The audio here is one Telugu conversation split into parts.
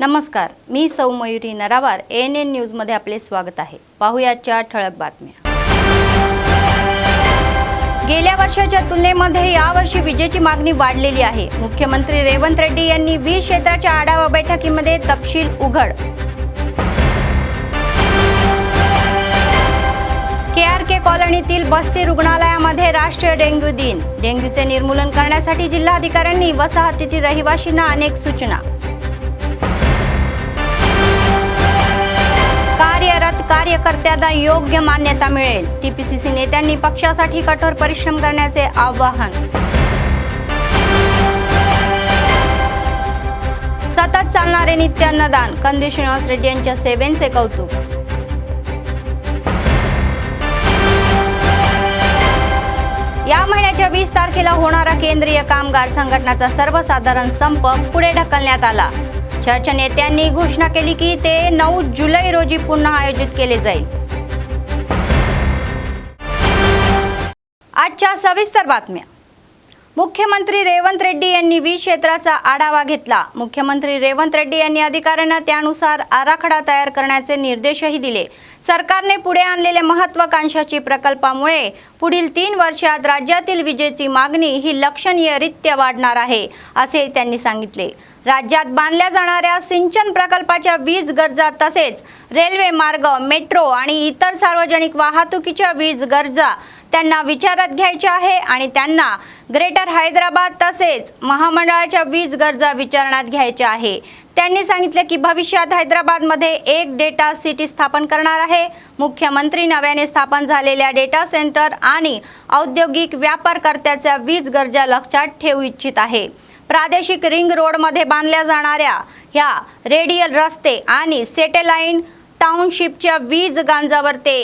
नमस्कार, मी सौ मयुरी नरावार ANN न्यूजमध्ये आपले स्वागत आहे। पाहुयाच्या ठळक बातम्या। गेल्या वर्षाच्या तुलनेमध्ये यावर्षी विजेची मागणी वाढलेली आहे। मुख्यमंत्री रेवंत रेड्डी यांनी वीज क्षेत्राच्या आढावा बैठकीमध्ये तपशील उघड। KRK कॉलनीतील बस्ती रुग्णालयामध्ये राष्ट्रीय डेंग्यू दिन। डेंग्यूचे निर्मूलन करण्यासाठी जिल्हाधिकाऱ्यांनी वसाहतीतील रहिवाशांना अनेक सूचना। कार्यरत कार्यकर्त्यांना योग्य मान्यता मिळेल। TPCC नेत्यांनी पक्षासाठी कठोर परिश्रम करण्याचे आवाहन। सतत चालणारे नित्य अन्नदान, कंदी श्रीनिवास रेड्डी यांच्या सेवेचे कौतुक। या महिन्याच्या 20 तारखेला होणारा केंद्रीय कामगार संघटनाचा सर्वसाधारण संप पुढे ढकलण्यात आला। चर्चा नेत्यांनी घोषणा केली की ते 9 जुलै रोजी पुन्हा आयोजित केले जाईल। आजच्या सविस्तर बातम्या। मुख्यमंत्री रेवंत रेड्डी यांनी वीज क्षेत्राचा आढावा घेतला। मुख्यमंत्री रेवंत रेड्डी यांनी अधिकाऱ्यांना त्यानुसार आराखडा तयार करण्याचे निर्देशही दिले। सरकारने पुढे आणलेल्या महत्त्वाकांक्षी प्रकल्पामुळे पुढील 3 वर्षात राज्यातील विजेची मागणी ही लक्षणीयरित्या वाढणार आहे, असे त्यांनी सांगितले। राज्यात बांधल्या जाणाऱ्या सिंचन प्रकल्पाच्या वीज गरजा तसेच रेल्वे मार्ग, मेट्रो आणि इतर सार्वजनिक वाहतुकीच्या वीज गरजा त्यांना विचारात घ्यायच्या आहे आणि त्यांना ग्रेटर हैदराबाद तसेच महामंडळाच्या वीज गरजा विचारण्यात घ्यायच्या आहे। त्यांनी सांगितले की भविष्यात हैदराबादमध्ये एक डेटा सिटी स्थापन करणार आहे। मुख्यमंत्री नव्याने स्थापन झालेल्या डेटा सेंटर आणि औद्योगिक व्यापारकर्त्याच्या वीज गरजा लक्षात ठेवू इच्छित आहे। प्रादेशिक रिंग रोडमध्ये बांधल्या जाणाऱ्या ह्या रेडियल रस्ते आणि सॅटेलाइट टाउनशिपच्या वीज गंजावर ते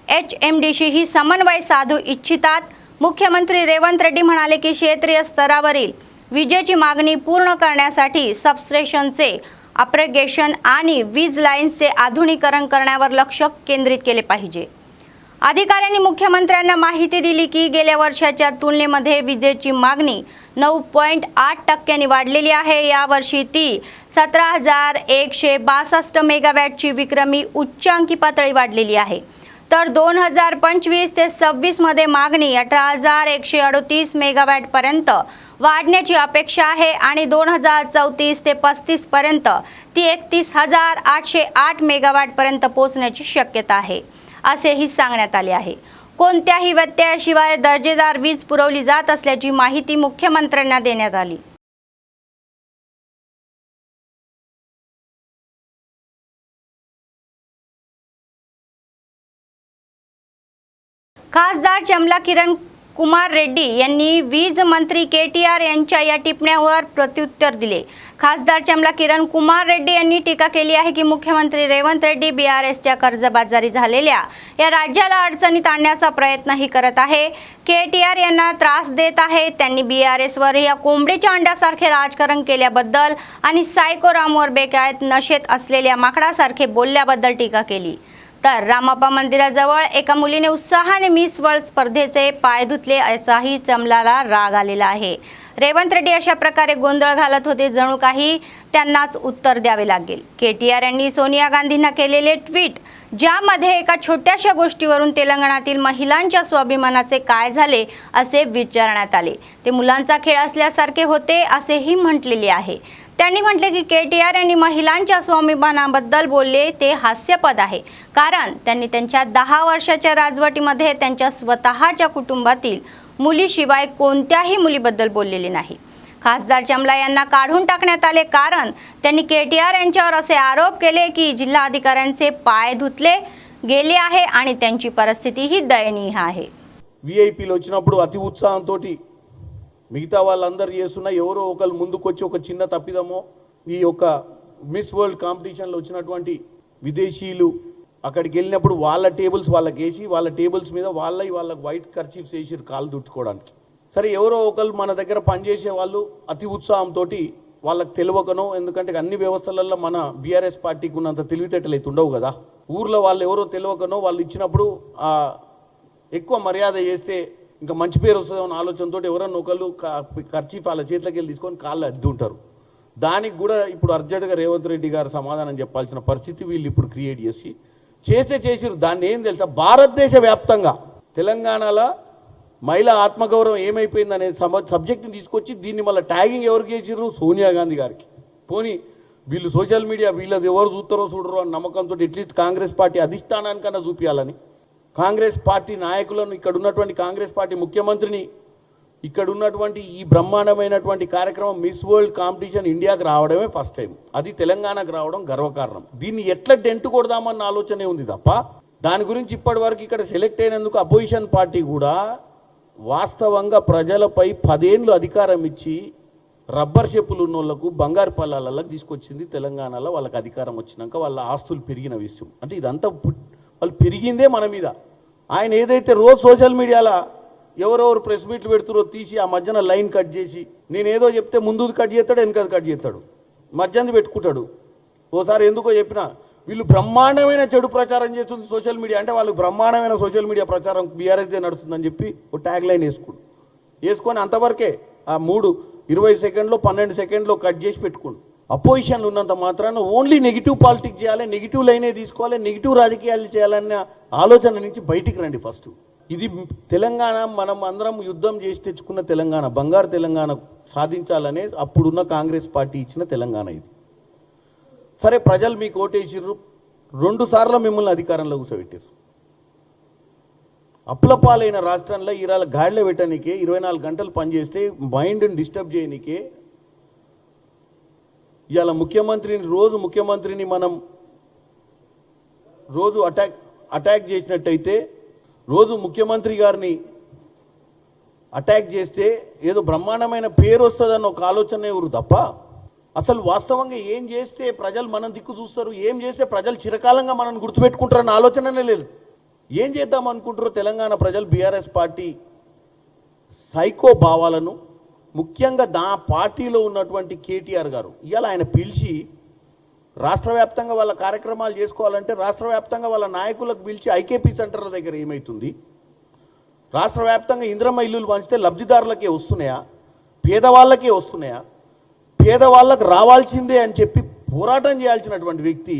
HMDशी ही समन्वय साधू इच्छितात। मुख्यमंत्री रेवंत रेड्डी म्हणाले की क्षेत्रीय स्तरावरील विजेची मागणी पूर्ण करण्यासाठी सबस्टेशनचे अपग्रेडेशन आणि वीज लाईन्सचे आधुनिकीकरण करण्यावर लक्ष केंद्रित केले पाहिजे। अधिकाऱ्यांनी मुख्यमंत्र्यांना माहिती दिली की गेल्या वर्षाच्या तुलनेमध्ये विजेची मागणी 9.8% वाढलेली आहे। यावर्षी ती 17,162 मेगावॅटची विक्रमी उच्चांकी पातळी वाढलेली आहे। तर 2025 ते 26 मध्ये मागणी 18,138 मेगावॅट पर्यंत वाढण्याची अपेक्षा आहे आणि 2034 ते 35 पर्यंत ती 31,808 मेगावॅट पर्यंत पोहोचण्याची शक्यता आहे, असेही सांगण्यात आले आहे। कोणत्याही व्यत्ययाशिवाय दर्जेदार वीज पुरवली जात असल्याची माहिती मुख्यमंत्र्यांना देण्यात आली। खासदार चमला किरण कुमार रेड्डी यांनी वीज मंत्री KTR यांच्या या टिप्पण्यांवर प्रत्युत्तर दिले। खासदार चमला किरण कुमार रेड्डी यांनी टीका केली आहे की मुख्यमंत्री रेवंत रेड्डी BRSच्या कर्जबाजारी झालेल्या या राज्याला अडचणीत आणण्याचा प्रयत्नही करत आहे। KTR यांना त्रास देत आहे। त्यांनी BRSवर या कोंबडीच्या अंड्यासारखे राजकारण केल्याबद्दल आणि सायको रामवर बेकायदेशीर नशेत असलेल्या माकडासारखे बोलल्याबद्दल टीका केली। तर रामप्पा मंदिराजवळ एका मुलीने उत्साहाने मिस वर्ल्ड स्पर्धेचे पाय धुतले, याचाही चमलाला राग आलेला आहे। रेवंत रेड्डी अशा प्रकारे गोंधळ घालत होते, जणू काही त्यांनाच उत्तर द्यावे लागेल। KTR यांनी सोनिया गांधींना केलेले ट्विट, ज्यामध्ये एका छोट्याशा गोष्टीवरून तेलंगणातील महिलांच्या स्वाभिमानाचे काय झाले असे विचारण्यात आले। ते मुलांचा खेळ असल्यासारखे होते असेही म्हटलेले आहे। त्यांनी म्हटले की KTR यांनी महिलांच्या स्वाभिमानाबद्दल बोलले ते हास्यास्पद आहे, कारण त्यांनी त्यांच्या 10 वर्षाच्या राजवटीमध्ये त्यांच्या स्वतःच्या कुटुंबातील मुलीशिवाय कोणत्याही मुलीबद्दल बोललेले नाही। खासदार चमला यांना काढून टाकण्यात आले कारण त्यांनी KTR यांच्यावर असे आरोप केले की जिल्हाधिकाऱ्यांचे पाय धुतले गेले आहे आणि त्यांची परिस्थितीही दयनीय आहे। VIPలు వచ్చినప్పుడు అతి ఉత్సాహంతో మిగతా వాళ్ళందరూ చేస్తున్న ఎవరో ఒకరు ముందుకొచ్చి ఒక చిన్న తప్పిదమో ఈ యొక్క మిస్ వరల్డ్ కాంపిటీషన్లో వచ్చినటువంటి విదేశీయులు అక్కడికి వెళ్ళినప్పుడు వాళ్ళ టేబుల్స్ వాళ్ళకి వేసి వాళ్ళ టేబుల్స్ మీద వాళ్ళకి వైట్ కర్చీఫ్స్ వేసి కాలు దుట్టుకోవడానికి। సరే ఎవరో ఒకరు మన దగ్గర పనిచేసే వాళ్ళు అతి ఉత్సాహంతో వాళ్ళకి తెలియకనో, ఎందుకంటే అన్ని వ్యవస్థలలో మన BRS పార్టీకి ఉన్నంత తెలివితేటలు అయితే ఉండవు కదా, ఊర్లో వాళ్ళు ఎవరో తెలియకనో వాళ్ళు ఇచ్చినప్పుడు ఎక్కువ మర్యాద చేస్తే ఇంకా మంచి పేరు వస్తుందో అనే ఆలోచనతో ఎవరన్నా ఒకళ్ళు కర్చీఫ్ వాళ్ళ చేతిలోకి వెళ్ళి తీసుకొని కాళ్ళు అద్ది ఉంటారు। దానికి కూడా ఇప్పుడు అర్జెంటుగా రేవంత్ రెడ్డి గారు సమాధానం చెప్పాల్సిన పరిస్థితి వీళ్ళు ఇప్పుడు క్రియేట్ చేసిరు. దాన్ని ఏం తెలుసా, భారతదేశ వ్యాప్తంగా తెలంగాణలో మహిళా ఆత్మగౌరవం ఏమైపోయింది అనే సబ్జెక్ట్ని తీసుకొచ్చి దీన్ని మళ్ళీ ట్యాగింగ్ ఎవరికి చేసిర్రు, సోనియా గాంధీ గారికి. పోనీ వీళ్ళు సోషల్ మీడియా వీళ్ళది ఎవరు చూస్తారో చూడరో అని నమ్మకంతో అట్లీస్ట్ కాంగ్రెస్ పార్టీ అధిష్టానానికన్నా చూపించాలని, కాంగ్రెస్ పార్టీ నాయకులను, ఇక్కడ ఉన్నటువంటి కాంగ్రెస్ పార్టీ ముఖ్యమంత్రిని, ఇక్కడ ఉన్నటువంటి ఈ బ్రహ్మాండమైనటువంటి కార్యక్రమం మిస్ వరల్డ్ కాంపిటీషన్ ఇండియాకి రావడమే ఫస్ట్ టైం. అది తెలంగాణకు రావడం గర్వకారణం. దీన్ని ఎట్లా డెంట్ కొడదామన్న ఆలోచనే ఉంది తప్ప దాని గురించి ఇప్పటి వరకు ఇక్కడ సెలెక్ట్ అయినందుకు అపోజిషన్ పార్టీ కూడా వాస్తవంగా ప్రజలపై 10 ఏళ్ళు అధికారం ఇచ్చి రబ్బర్ చెప్పులు ఉన్న వాళ్ళకు బంగారు పల్లాలకు తీసుకొచ్చింది తెలంగాణలో. వాళ్ళకి అధికారం వచ్చినాక వాళ్ళ ఆస్తులు పెరిగిన విషయం అంటే ఇదంతా వాళ్ళు పెరిగిందే మన మీద. ఆయన ఏదైతే రోజు సోషల్ మీడియాలో ఎవరెవరు ప్రెస్ మీట్లు పెడుతురో తీసి ఆ మధ్యన లైన్ కట్ చేసి, నేనేదో చెప్తే ముందు కట్ చేస్తాడు, వెనకది కట్ చేస్తాడు, మధ్యది పెట్టుకుంటాడు. ఓసారి ఎందుకో చెప్పినా వీళ్ళు బ్రహ్మాండమైన చెడు ప్రచారం చేస్తుంది సోషల్ మీడియా అంటే, వాళ్ళకి బ్రహ్మాండమైన సోషల్ మీడియా ప్రచారం బీఆర్ఎస్దే నడుస్తుందని చెప్పి ఒక ట్యాగ్ లైన్ వేసుకొని అంతవరకే ఆ 20 సెకండ్లో 12 సెకండ్లో కట్ చేసి పెట్టుకోండి. అపోజిషన్లు ఉన్నంత మాత్రాన ఓన్లీ నెగిటివ్ పాలిటిక్స్ చేయాలి, నెగిటివ్ లైనే తీసుకోవాలి, నెగిటివ్ రాజకీయాలు చేయాలన్న ఆలోచన నుంచి బయటికి రండి ఫస్ట్. ఇది తెలంగాణ మనం అందరం యుద్ధం చేసి తెచ్చుకున్న తెలంగాణ, బంగారు తెలంగాణ సాధించాలనే అప్పుడున్న కాంగ్రెస్ పార్టీ ఇచ్చిన తెలంగాణ ఇది. సరే, ప్రజలు మీకు ఓటేసిర్రు, 2 సార్లు మిమ్మల్ని అధికారంలో కూర్చోబెట్టారు. అప్లపాలైన రాష్ట్రంలో ఇవాళ గాడిలో పెట్టడానికే 24 గంటలు పనిచేస్తే మైండ్ని డిస్టర్బ్ చేయడానికే ఇవాళ ముఖ్యమంత్రిని మనం రోజు అటాక్ చేసినట్టయితే, రోజు ముఖ్యమంత్రి గారిని అటాక్ చేస్తే ఏదో బ్రహ్మాండమైన పేరు వస్తుందన్న ఒక ఆలోచన ఎవరు తప్ప అసలు వాస్తవంగా ఏం చేస్తే ప్రజలు మనం దిక్కు చూస్తారు, ఏం చేస్తే ప్రజలు చిరకాలంగా మనం గుర్తుపెట్టుకుంటారన్న ఆలోచననే లేదు. ఏం చేద్దాం అనుకుంటారో తెలంగాణ ప్రజలు బీఆర్ఎస్ పార్టీ సైకో భావాలను, ముఖ్యంగా పార్టీలో ఉన్నటువంటి కేటీఆర్ గారు ఇవాళ ఆయన పిలిచి రాష్ట్ర వ్యాప్తంగా వాళ్ళ కార్యక్రమాలు చేసుకోవాలంటే రాష్ట్ర వ్యాప్తంగా వాళ్ళ నాయకులకు పిలిచి ఐకేపీ సెంటర్ల దగ్గర ఏమవుతుంది, రాష్ట్ర వ్యాప్తంగా ఇంద్రమ్మ ఇల్లులు పంచితే లబ్ధిదారులకే వస్తున్నాయా, పేదవాళ్ళకే వస్తున్నాయా, పేదవాళ్ళకు రావాల్సిందే అని చెప్పి పోరాటం చేయాల్సినటువంటి వ్యక్తి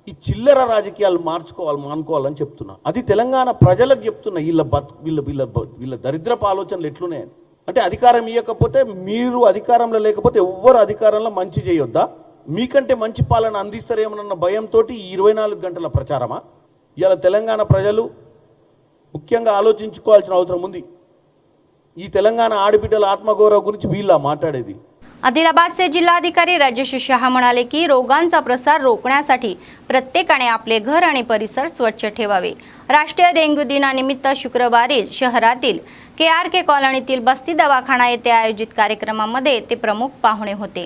ఈ చిల్లర రాజకీయాలు మానుకోవాలని చెప్తున్నా. అది తెలంగాణ ప్రజలకు చెప్తున్నా. వీళ్ళ దరిద్రపు ఆలోచనలు ఎట్లున్నాయని. అంటే అధికారం ఇవ్వకపోతే, మీరు అధికారంలో లేకపోతే ఎవ్వరు అధికారంలో మంచి చేయొద్దా, మీకంటే మంచి పాలన అందిస్తారేమన్న భయంతో ఈ 24 గంటల ప్రచారమా? ఇవాళ తెలంగాణ ప్రజలు ముఖ్యంగా ఆలోచించుకోవాల్సిన అవసరం ఉంది. ఈ తెలంగాణ ఆడబిడ్డల आत्मगौरव गुరించి వీళ్ళ మాట్లాడేది. आदिलाबादचे जिल्हाधिकारी राजेश शाह म्हणाले की रोगांचा प्रसार रोखण्यासाठी प्रत्येकाने आपले घर आणि परिसर स्वच्छ ठेवावे. राष्ट्रीय डेंग्यू दिनानिमित्त शुक्रवारी शहरातील KRK कॉलनीतील बस्ती दवाखाना येथे आयोजित कार्यक्रमामध्ये ते प्रमुख पाहुणे होते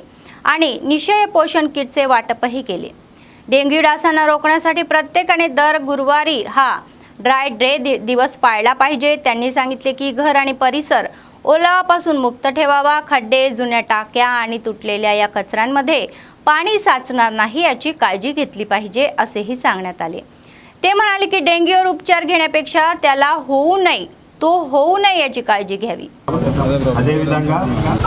आणि निशय पोषण किटचे वाटपही केले. डेंग्यू डासांना रोखण्यासाठी प्रत्येकाने दर गुरुवारी हा ड्राय डे दिवस पाळला पाहिजे. त्यांनी सांगितले की घर आणि परिसर ओलावापासून मुक्त ठेवावा. खड्डे, जुन्या टाक्या आणि तुटलेल्या या कचऱ्यांमध्ये पाणी साचणार नाही याची काळजी घेतली पाहिजे असेही सांगण्यात आले. ते म्हणाले की डेंग्यूवर उपचार घेण्यापेक्षा त्याला होऊ नये याची काळजी घ्यावी. అదేవిధంగా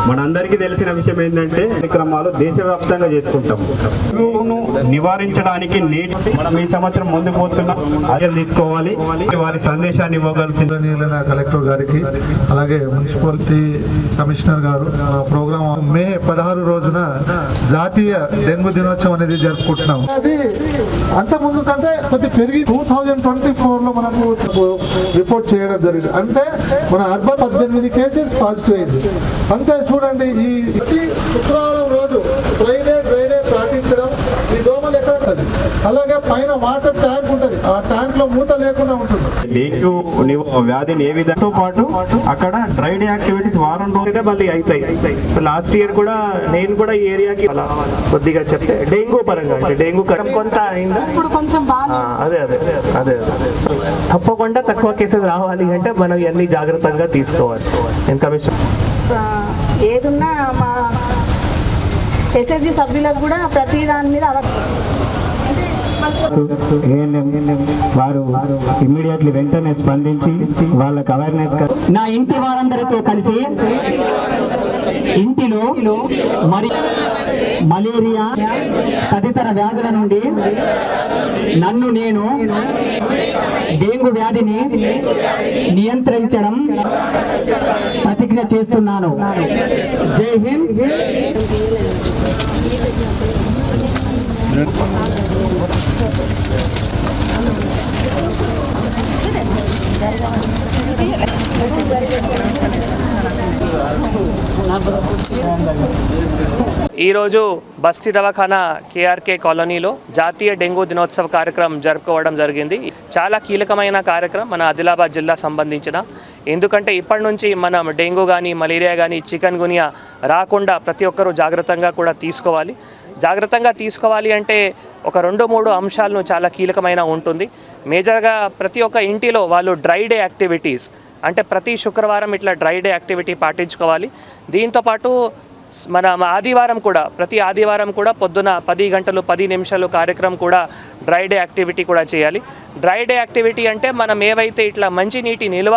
మనందరికీ తెలిసిన విషయం ఏంటంటే కార్యక్రమాలు దేశవ్యాప్తంగా చేసుకుంటాం. నివారించడానికి మనం ఈ సంవత్సరం ముందుకు పోతున్నాం. చర్యలు తీసుకోవాలి. వారి సందేశాన్ని ఇవ్వగలిసిన కలెక్టర్ గారికి, అలాగే మున్సిపాలిటీ కమిషనర్ గారు ప్రోగ్రామ్ మే 16 రోజున జాతీయ డెంగ్యూ దినోత్సవం అనేది జరుపుకుంటున్నాం. అది అంత ముందు కంటే కొద్ది పెరిగి 2024లో మనకు రిపోర్ట్ చేయడం జరిగింది. అంటే మన అర్బన్ 18 కేసెస్ పాజిటివ్ అయింది. అంతే చూడండి, ఈ శుక్రవారం రోజు డ్రైనే పాటించడం, ఈ దోమలు ఎక్కడ ఉంటుంది, అలాగే పైన వాటర్ ట్యాంక్ ఉంటుంది, ఆ ట్యాంక్ లో మూత లేకుండా ఉంటుంది. డెంగ్యూ వ్యాధిని ఏ విధంగా పాటు అక్కడ డ్రై డే యాక్టివిటీస్ వారం రోజులే మళ్ళీ అవుతాయి. లాస్ట్ ఇయర్ కూడా నేను కూడా ఈ ఏరియాకి కొద్దిగా చెప్తే డెంగ్యూ పరంగా అంటే డెంగ్యూ కొంత అయిందా, అదే తప్పకుండా తక్కువ కేసెస్ రావాలి అంటే మనం ఇవన్నీ జాగ్రత్తగా తీసుకోవాలి. నేను కమిషన్ ఏదున్నా మా ఎస్ఎస్జి సభ్యులకు కూడా ప్రతి దాని మీద వారు ఇమ్మీడియట్లీ వెంటనే స్పందించి వాళ్ళకి అవేర్నెస్, నా ఇంటి వారందరితో కలిసి ఇంటిలో మలేరియా తదితర వ్యాధుల నుండి నన్ను నేను డెంగ్యూ వ్యాధిని నియంత్రించడం ప్రతిజ్ఞ చేస్తున్నాను. జై హింద్. ఈరోజు బస్తీ దవాఖానా కేఆర్కే కాలనీలో జాతీయ డెంగ్యూ దినోత్సవ కార్యక్రమం జరుపుకోవడం జరిగింది. చాలా కీలకమైన కార్యక్రమం మన ఆదిలాబాద్ జిల్లా సంబంధించిన. ఎందుకంటే ఇప్పటి నుంచి మనం డెంగ్యూ కానీ మలేరియా కానీ చికెన్ గునియా రాకుండా ప్రతి ఒక్కరూ జాగ్రత్తగా కూడా తీసుకోవాలి. జాగ్రత్తగా తీసుకోవాలి అంటే ఒక 2-3 అంశాలను చాలా కీలకమైన ఉంటుంది. మేజర్గా ప్రతి ఒక్క ఇంటిలో వాళ్ళు డ్రై డే యాక్టివిటీస్ అంటే ప్రతి శుక్రవారం ఇట్లా డ్రై డే యాక్టివిటీ పాటించుకోవాలి. దీంతోపాటు మన ప్రతి ఆదివారం కూడా పొద్దున 10 గంటలు 10 నిమిషాలు కార్యక్రమం కూడా డ్రై డే యాక్టివిటీ కూడా చేయాలి. డ్రై డే యాక్టివిటీ అంటే మనం ఏవైతే ఇట్లా మంచినీటి నిల్వ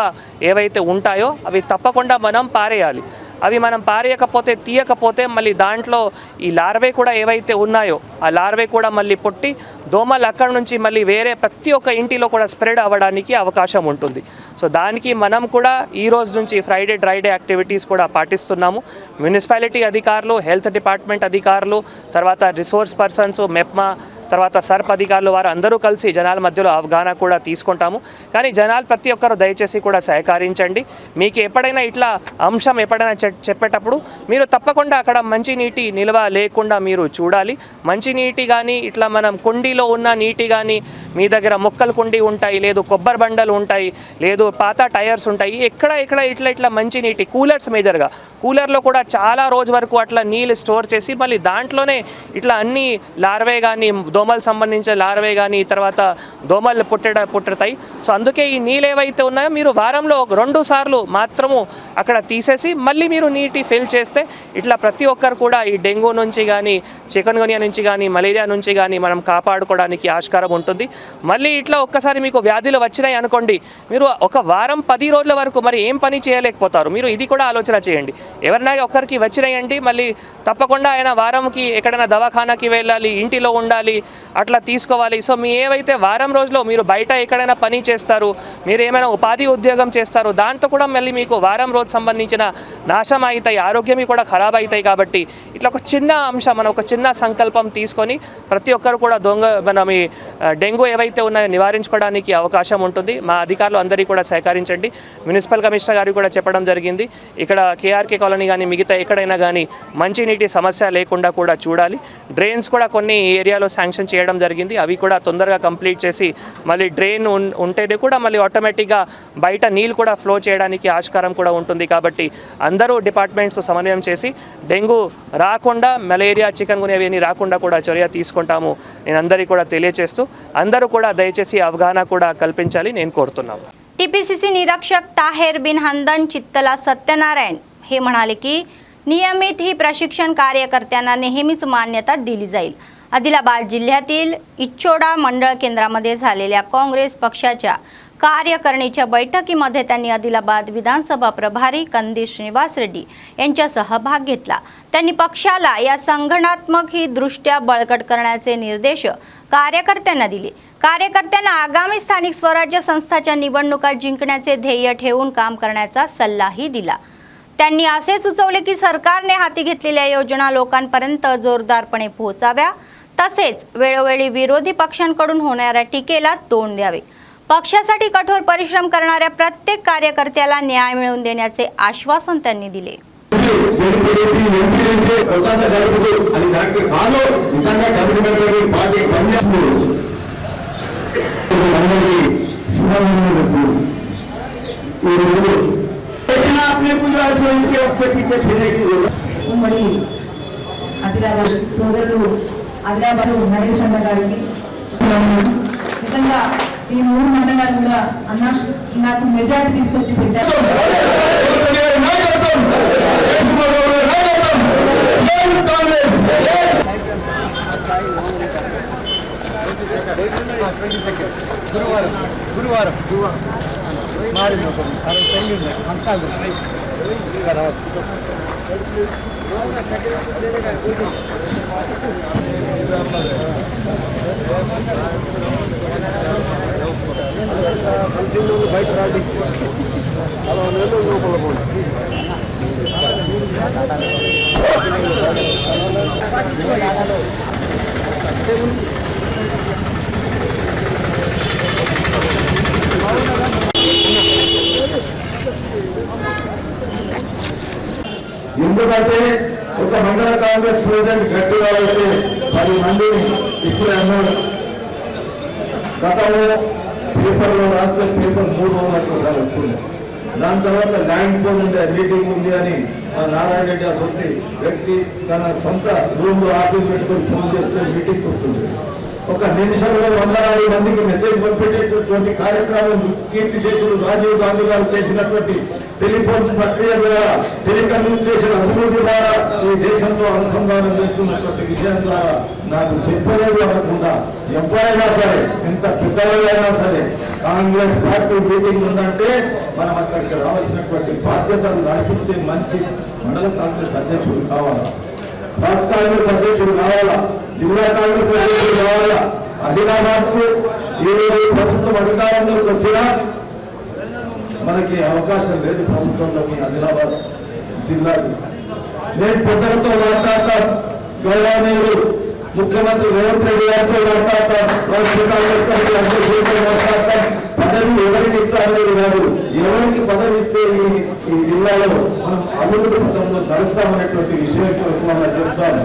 ఏవైతే ఉంటాయో అవి తప్పకుండా మనం పారేయాలి. అవి మనం పారేయకపోతే తీయకపోతే మళ్ళీ దాంట్లో ఈ లార్వే కూడా ఏవైతే ఉన్నాయో ఆ లార్వే కూడా మళ్ళీ పుట్టి దోమలు అక్కడ నుంచి మళ్ళీ వేరే ప్రతి ఒక్క ఇంటిలో కూడా స్ప్రెడ్ అవ్వడానికి అవకాశం ఉంటుంది. సో దానికి మనం కూడా ఈ రోజు నుంచి ఫ్రైడే డ్రై డే యాక్టివిటీస్ కూడా పాటిస్తున్నాము. మున్సిపాలిటీ అధికారులు, హెల్త్ డిపార్ట్మెంట్ అధికారులు, తర్వాత రిసోర్స్ పర్సన్స్, మెప్మా, తర్వాత సర్ప్ అధికారులు వారు అందరూ కలిసి జనాల మధ్యలో అవగాహన కూడా తీసుకుంటాము. కానీ జనాలు ప్రతి ఒక్కరు దయచేసి కూడా సహకరించండి. మీకు ఎప్పుడైనా ఇట్లా అంశం ఎప్పుడైనా చెప్పేటప్పుడు మీరు తప్పకుండా అక్కడ మంచినీటి నిల్వ లేకుండా మీరు చూడాలి. మంచినీటి కానీ ఇట్లా మనం కుండీలో ఉన్న నీటి కానీ మీ దగ్గర మొక్కల కుండీ ఉంటాయి, లేదు కొబ్బరి బండలు ఉంటాయి, లేదు పాత టైర్స్ ఉంటాయి, ఎక్కడ ఇట్లా మంచినీటి కూలర్స్ మేజర్గా కూలర్లో కూడా చాలా రోజు వరకు అట్లా నీళ్ళు స్టోర్ చేసి మళ్ళీ దాంట్లోనే ఇట్లా అన్ని లార్వే కానీ దోమలు సంబంధించిన లార్వే కానీ తర్వాత దోమలు పుట్టుతాయి. సో అందుకే ఈ నీళ్ళు ఏవైతే ఉన్నాయో మీరు వారంలో 2 సార్లు మాత్రము అక్కడ తీసేసి మళ్ళీ మీరు నీటి ఫిల్ చేస్తే ఇట్లా ప్రతి ఒక్కరు కూడా ఈ డెంగ్యూ నుంచి కానీ చికెన్ గునియా నుంచి కానీ మలేరియా నుంచి కానీ మనం కాపాడుకోవడానికి ఆస్కారం ఉంటుంది. మళ్ళీ ఇట్లా ఒక్కసారి మీకు వ్యాధులు వచ్చినాయి అనుకోండి, మీరు ఒక వారం 10 రోజుల వరకు మరి ఏం పని చేయలేకపోతారు. మీరు ఇది కూడా ఆలోచన చేయండి. ఎవరినా ఒకరికి వచ్చినాయండి మళ్ళీ తప్పకుండా ఆయన వారంకి ఎక్కడైనా దవాఖానాకి వెళ్ళాలి, ఇంటిలో ఉండాలి, అట్లా తీసుకోవాలి. సో మీ ఏవైతే వారం రోజుల్లో మీరు బయట ఎక్కడైనా పని చేస్తారు, మీరు ఏమైనా ఉపాధి ఉద్యోగం చేస్తారు, దాంతో కూడా మళ్ళీ మీకు వారం రోజు సంబంధించిన నాశనం అవుతాయి, ఆరోగ్యం కూడా ఖరాబ్ అవుతాయి. కాబట్టి ఇట్లా ఒక చిన్న అంశం మనం ఒక చిన్న సంకల్పం తీసుకొని ప్రతి ఒక్కరు కూడా మనం ఈ డెంగ్యూ ఏవైతే ఉన్నాయో నివారించుకోవడానికి అవకాశం ఉంటుంది. మా అధికారులు అందరికీ కూడా సహకరించండి. మున్సిపల్ కమిషనర్ గారికి కూడా చెప్పడం జరిగింది. ఇక్కడ కేఆర్కే కాలనీ కానీ మిగతా ఎక్కడైనా కానీ మంచినీటి సమస్య లేకుండా కూడా చూడాలి. డ్రైన్స్ కూడా కొన్ని ఏరియాలో శాంక్షన్ చేయడం జరిగింది. అవి కూడా తొందరగా కంప్లీట్ చేసి మళ్ళీ డ్రైన్ ఉంటేనే కూడా మళ్ళీ ఆటోమేటిక్గా బయట నీళ్ళు కూడా ఫ్లో చేయడానికి ఆస్కారం కూడా ఉంటుంది. కాబట్టి అందరూ డిపార్ట్మెంట్స్ సమన్వయం చేసి డెంగ్యూ రాకుండా మలేరియా చికెన్ గునియా ఇవన్నీ రాకుండా కూడా చర్య తీసుకుంటాము నేను అందరికీ కూడా తెలియజేస్తూ అందరూ కూడా दयచేసి అవగాహన కూడా కల్పించాలి నేను కోరుతున్నాను. टीपीसीसी निरीक्षक ताहेर बिन हंदन चित्तला सत्यनारायण हे म्हणाले की नियमित ही प्रशिक्षण कार्यकर्त्यांना नेहमीच मान्यता दिली जाईल. आदिलाबाद जिल्ह्यातील इच्छोडा मंडळ केंद्रामध्ये झालेल्या काँग्रेस पक्षाच्या कार्यकारिणीच्या बैठकीमध्ये त्यांनी आदिलाबाद विधानसभा प्रभारी कंदी श्रीनिवास रेड्डी यांच्यासह भाग घेतला. त्यांनी पक्षाला या संघटनात्मक ही दृष्ट्या बळकट करण्याचे निर्देश कार्यकर्त्यांना दिले. कार्यकर्त्यांना आगामी स्थानिक स्वराज्य संस्थाच्या निवडणुका जिंकण्याचे ध्येय ठेवून काम करण्याचा सल्लाही दिला. त्यांनी असे सुचवले की सरकारने हाती घेतलेल्या योजना लोकांपर्यंत जोरदारपणे पोहोचाव्या, तसेच वेळोवेळी विरोधी पक्षांकडून होणाऱ्या टीकेला तोंड द्यावे. पक्षासाठी कठोर परिश्रम करणाऱ्या प्रत्येक कार्यकर्त्याला न्याय मिळवून देण्याचे आश्वासन त्यांनी दिले. ఉమ్మడి ఆదిలాబాద్ సోదరులు ఆదిలాబాద్ నరేష్ సంఘ గారికి నిజంగా ఈ 3 మండలాలు కూడా అన్న నాకు మెజారిటీ తీసుకొచ్చి పెట్టారు. గురువారం ఎందుకంటే ఒక మండల కాంగ్రెస్ ప్రెసిడెంట్ గట్టి వాళ్ళైతే 10 మందిని ఇప్పుడు అన్నాడు. గతంలో పేపర్లో రాస్తే పేపర్ 3 రోజులకు ఒకసారి వస్తుంది. దాని తర్వాత ల్యాండ్ ఫోన్ ఉంది, మీటింగ్ ఉంది అని నారాయణ రెడ్డి అసలు వ్యక్తి తన సొంత రూమ్లో ఆఫీస్ పెట్టుకొని ఫోన్ చేస్తే మీటింగ్ వస్తుంది. ఒక నిమిషంలో 100 మందికి మెసేజ్ పంపించేటటువంటి కార్యక్రమం కీర్తి చేసుడు రాజీవ్ గాంధీ గారు చేసినటువంటి టెలిఫోన్ ప్రక్రియ ద్వారా, టెలికమ్యూనికేషన్ అభివృద్ధి ద్వారా ఈ దేశంలో అనుసంధానం చేస్తున్నటువంటి విషయం ద్వారా నాకు చెప్పలేదు అనకుండా ఎవరైనా సరే, ఎంత పెద్దవాళ్ళైనా సరే, కాంగ్రెస్ పార్టీ మీటింగ్ ఉందంటే మనం అక్కడికి రావాల్సినటువంటి బాధ్యతలు నడిపించే మంచి మండల కాంగ్రెస్ అధ్యక్షుడు కావాలా, బ్లాక్ కాంగ్రెస్ అధ్యక్షుడు కావాలా, జిల్లా కాంగ్రెస్ అధ్యక్షుడు కావాలా. ఆదిలాబాద్ కు ఈరోజు ప్రభుత్వం అధికారంలోకి వచ్చినా మనకి అవకాశం లేదు ప్రభుత్వంలోకి ఆదిలాబాద్ జిల్లాకు. నేను పెద్దలతో మాట్లాడతాను, గౌరవనీయులు ముఖ్యమంత్రి రేవంత్ రెడ్డి గారితో మాట్లాడతాను, రాష్ట్ర కాంగ్రెస్ పార్టీ అధ్యక్షుడితో మాట్లాడతాను. పదవి ఎవరికి ఇస్తారనేది కాదు, ఎవరికి పదవి ఇస్తే ఈ జిల్లాలో మనం అభివృద్ధి పథంలో నడుస్తామనేటువంటి విషయం వాళ్ళకి చెప్తాను.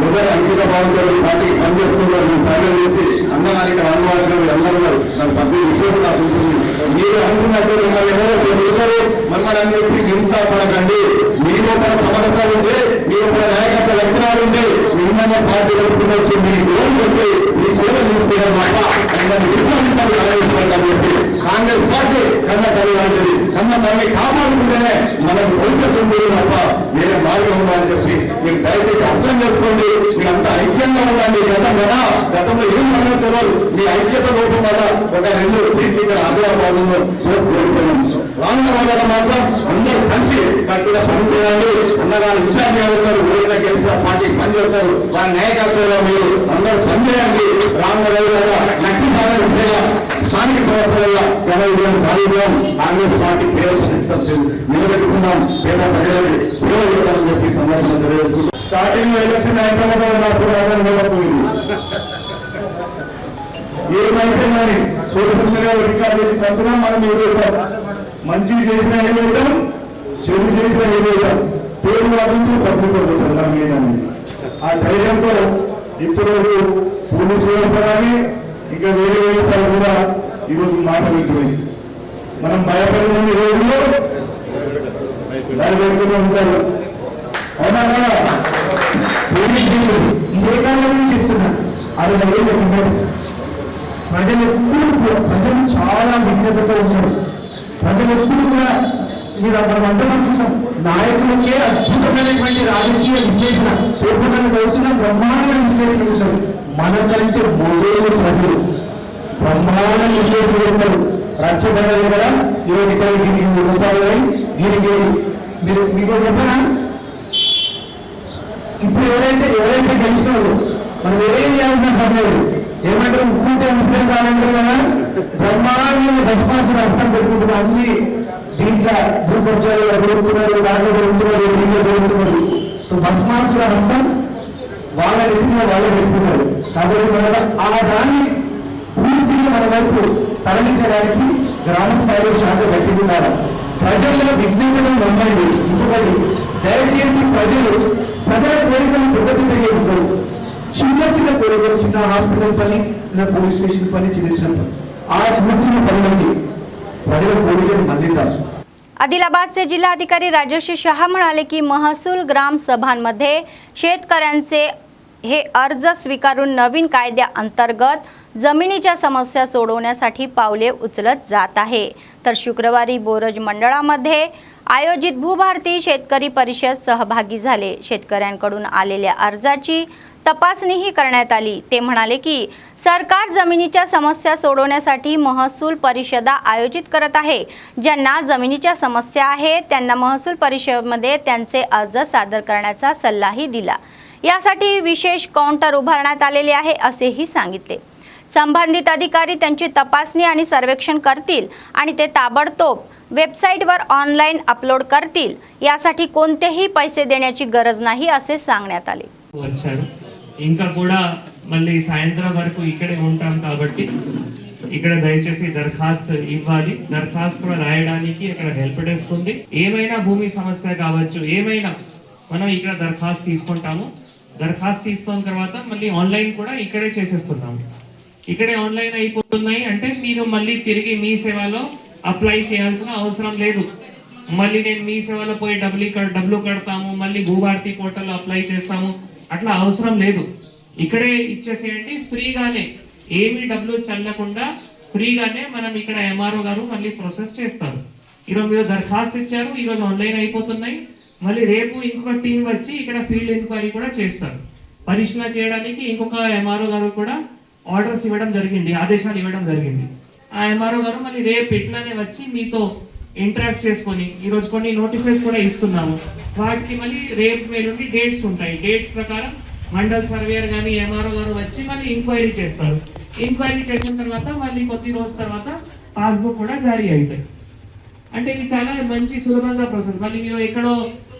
ఎవరు అంకిత భావంతో పార్టీకి పనిచేస్తున్నారు సర్వే చేసి అన్నదానికి అనువాదం అందరూ నాకు 10 విషయాలు నాకు తెలుస్తుంది. మీరు అనుకున్నట్టు ఎవరో మమ్మల్ని చెప్పి హింసాపడకండి. మీ లోపల సమర్థత ఉంటే, మీ లోపల నాయకత్వ లక్షణాలు ఉంటే, మిమ్మల్ని పార్టీ పెట్టుకుని మీ రోజు ఉంటే మీ సేవ చూసేదన్నమాట. కాంగ్రెస్ పార్టీ కన్న తల్లి లాంటిది, కన్న తల్లి కాపాడుకుంటేనే మనకు భవిష్యత్తు ఉంటుంది తప్ప వేరే మార్గం ఉందని చెప్పి మీరు దయచేసి అర్థం చేసుకోండి. మీరంతా ఐక్యంగా ఉండండి. గతంలో ఏం మనకు తెలియదు, మీ ఐక్యత లోపం వల్ల ఒక 2 సీట్లు ఇక్కడ ఆదిలాబాద్ రానున్న రోజుల మాత్రం అందరూ కలిసి గట్టిగా పనిచేయండి. అన్నగారు ఇన్ఛార్జ్ చేస్తారు, ఊరిలో చేసిన పార్టీకి పనిచేస్తారు, వారి నాయకత్వంలో మీరు అందరూ పనిచేయండి. రానున్న రోజులలో లక్ష్మీ స్థానిక సంస్థల సెలవు సాధిద్దాం. కాంగ్రెస్ పార్టీ పేరు నిలబెట్టుకుందాం, పేద ప్రజలకి సేవ చేద్దామని చెప్పి సందర్భంగా తెలియజేస్తున్నాం. స్టార్టింగ్ ఎలక్షన్ అయిపోయింది, ఏమైతే కానీ సోషల్ మీడియా రికార్డ్ చేసి పంపినా మనం ఏదైతాం, మంచి చేసిన ఏదైతాం, చెడు చేసిన ఏదైతాం, పేరు అభివృద్ధి పట్టుకుంటాం. ఆ ధైర్యంతో ఇప్పుడు పోలీసు వ్యవస్థ కానీ ఇంకా వేరే వ్యవస్థలు కూడా ఈరోజు మాట వెళ్తుంది. మనం భయపడిన రోజుల్లో భయపెడుతూనే ఉంటారు. అవునా కదా? ఇదే కాలంలో చెప్తున్నా, అది ప్రజలు చాలా విజ్ఞతతో ఉన్నారు. ప్రజలు ఎప్పుడు కూడా మీరు మనం అంతమంటున్నాం, నాయకులకే అద్భుతమైనటువంటి రాజకీయ విశ్లేషణ పేపర్లను చదువుతున్న బ్రహ్మాండమైన విశ్లేషణ ఇస్తారు. మనకంటే మొదలు ప్రజలు బ్రహ్మాండ విశ్లేషణ చేస్తారు. రచ్చబండలు కదా ఇవన్నీ దీనికి రూపాయలు దీనికి మీరు మీకు చెప్పనా, ఇప్పుడు ఎవరైతే గెలిచినారు మనం ఏం చేయాల్సిన పర్లేదు. ఏమంటారు, ఉక్కుంటే ముస్లిం కావాలంటారు కదా, బ్రహ్మాండంగా దశమాసులు హస్తం పెట్టుకుంటున్నారు. అన్ని దీంట్లో భూపక్షాలు జరుగుతున్నారు, దాంట్లో జరుగుతున్నారు, దీంట్లో జరుగుతున్నారు. సో భస్మాసుల హస్తం వాళ్ళ ఎత్తున వాళ్ళే పెట్టుకున్నారు. కాబట్టి మన ఆ దాన్ని పూర్తిగా మన వైపు తరలించడానికి గ్రామ స్థాయిలో శాఖ గట్టించాలి. ప్రజల విజ్ఞతను నమ్మండి. ఇంకొకటి, దయచేసి ప్రజల కోరికలు పెద్దగా ఉంటారు. చిన్న కోరికలు, చిన్న హాస్పిటల్స్ అని, ఇలా పోలీస్ స్టేషన్ పని, చిన్న ఆ చిన్న పనులకి ప్రజల కోరికలు మందిద్దాం. आदिलाबादचे जिल्हाधिकारी राजश्री शहा म्हणाले की महसूल ग्राम सभांमध्ये शेतकऱ्यांचे हे अर्ज स्वीकारून नवीन कायद्याअंतर्गत जमिनीच्या समस्या सोडवण्यासाठी पावले उचलत जात आहे. तर शुक्रवारी बोरज मंडळामध्ये आयोजित भूभारती शेतकरी परिषद सहभागी झाले. शेतकऱ्यांकडून आलेल्या अर्जाची तपासणीही करण्यात आली. ते म्हणाले की सरकार जमिनीच्या समस्या सोडवण्यासाठी महसूल परिषदा आयोजित करत आहे. ज्यांना जमिनीच्या समस्या आहेत त्यांना महसूल परिषदेमध्ये त्यांचे अर्ज सादर करण्याचा सल्लाही दिला. यासाठी विशेष काउंटर उभारण्यात आलेले आहे असेही सांगितले. संबंधित अधिकारी त्यांची तपासणी आणि सर्वेक्षण करतील आणि ते ताबडतोब वेबसाईटवर ऑनलाईन अपलोड करतील. यासाठी कोणतेही पैसे देण्याची गरज नाही असे सांगण्यात आले. వచ్చారు ఇంకా కూడా మళ్ళీ సాయంత్రం వరకు ఇక్కడే ఉంటాం కాబట్టి ఇక్కడ దయచేసి దరఖాస్తు ఇవ్వాలి. దరఖాస్తు కూడా రాయడానికి ఇక్కడ హెల్ప్ డెస్క్ ఉంది. ఏమైనా భూమి సమస్య కావచ్చు, ఏమైనా మనం ఇక్కడ దరఖాస్తు తీసుకుంటాము. దరఖాస్తు తీసుకున్న తర్వాత మళ్ళీ ఆన్లైన్ కూడా ఇక్కడే చేసేస్తున్నాము. ఇక్కడే ఆన్లైన్ అయిపోతున్నాయి అంటే మీరు మళ్ళీ తిరిగి మీ సేవలో అప్లై చేయాల్సిన అవసరం లేదు. మళ్ళీ నేను మీ సేవలో పోయి డబ్బులు కడతాము, మళ్ళీ భూభారతి పోర్టల్లో అప్లై చేస్తాము, అట్లా అవసరం లేదు. ఇక్కడే ఇచ్చేసేయండి ఫ్రీగానే, ఏమి డబ్బులు చల్లకుండా ఫ్రీగానే మనం ఇక్కడ ఎంఆర్ఓ గారు మళ్ళీ ప్రాసెస్ చేస్తారు. ఈరోజు మీరు దరఖాస్తు ఇచ్చారు, ఈరోజు ఆన్లైన్ అయిపోతున్నాయి. మళ్ళీ రేపు ఇంకొక టీం వచ్చి ఇక్కడ ఫీల్డ్ ఎంక్వైరీ కూడా చేస్తారు. పరిశీలన చేయడానికి ఇంకొక ఎంఆర్ఓ గారు కూడా ఆర్డర్స్ ఇవ్వడం జరిగింది, ఆదేశాలు ఇవ్వడం జరిగింది. ఆ ఎంఆర్ఓ గారు మళ్ళీ రేపు ఇట్లానే వచ్చి మీతో ఇంటరాక్ట్ చేసుకొని ఈరోజు కొన్ని నోటీసెస్ కూడా ఇస్తున్నాము. వాటికి మళ్ళీ రేపు నుండి డేట్స్ ఉంటాయి. డేట్స్ ప్రకారం మండల్ సర్వేయర్ కానీ ఎంఆర్ఓ గారు వచ్చి మళ్ళీ ఎంక్వైరీ చేస్తారు. ఎంక్వైరీ చేసిన తర్వాత మళ్ళీ కొద్ది రోజుల తర్వాత పాస్బుక్ కూడా జారీ అవుతాయి. అంటే ఇది చాలా మంచి సులభంగా ప్రాసెస్. మళ్ళీ మీరు ఎక్కడో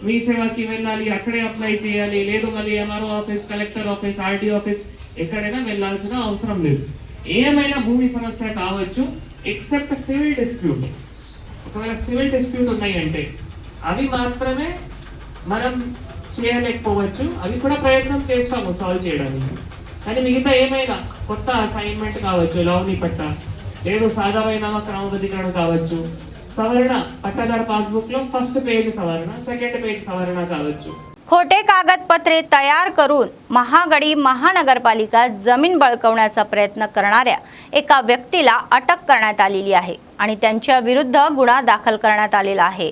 మీ సేవకి వెళ్ళాలి, అక్కడే అప్లై చేయాలి, లేదు మళ్ళీ MRO office, collector office, RT office ఎక్కడైనా వెళ్ళాల్సిన అవసరం లేదు. ఏమైనా భూమి సమస్య కావచ్చు ఎక్సెప్ట్ సివిల్ డిస్ప్యూట్. ఒకవేళ సివిల్ డిస్ప్యూట్ ఉన్నాయి అంటే అవి మాత్రమే మనం చేయలేకపోవచ్చు. అవి కూడా ప్రయత్నం చేస్తాము సాల్వ్ చేయడానికి. కానీ మిగతా ఏమైనా కొత్త అసైన్మెంట్ కావచ్చు, లౌని పట్ట, లేదు సాధారణ క్రమబద్ధీకరణ కావచ్చు, సవరణ పట్టాదాर पासबुक లో ఫస్ట్ పేజ్ సవరణ, సెకండ్ పేజ్ సవరణ కావచ్చు. खोटे कागदपत्रे तयार करून महागडी महानगरपालिका जमीन बळकावण्याचा प्रयत्न करणाऱ्या एका व्यक्तीला अटक करण्यात आलेली आहे आणि त्यांच्या विरुद्ध गुन्हा दाखल करण्यात आलेला आहे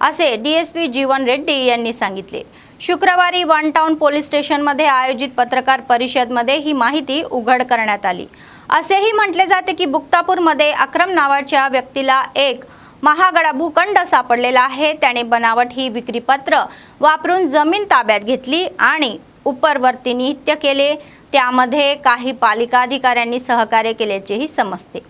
असे डीएसपी जीवन रेड्डी यांनी सांगितले. शुक्रवारी वन टाउन पोलीस स्टेशनमध्ये आयोजित पत्रकार परिषदेमध्ये ही माहिती उघड करण्यात आली. असेही म्हटले जाते की बुक्तापूरमध्ये अक्रम नावाच्या व्यक्तीला एक महागडा भूखंड सापडलेला आहे. त्याने बनावट ही विक्रीपत्र वापरून जमीन ताब्यात घेतली आणि उपरवर्ती नित्य केले. त्यामध्ये काही पालिका अधिकाऱ्यांनी सहकार्य केल्याचेही समजते.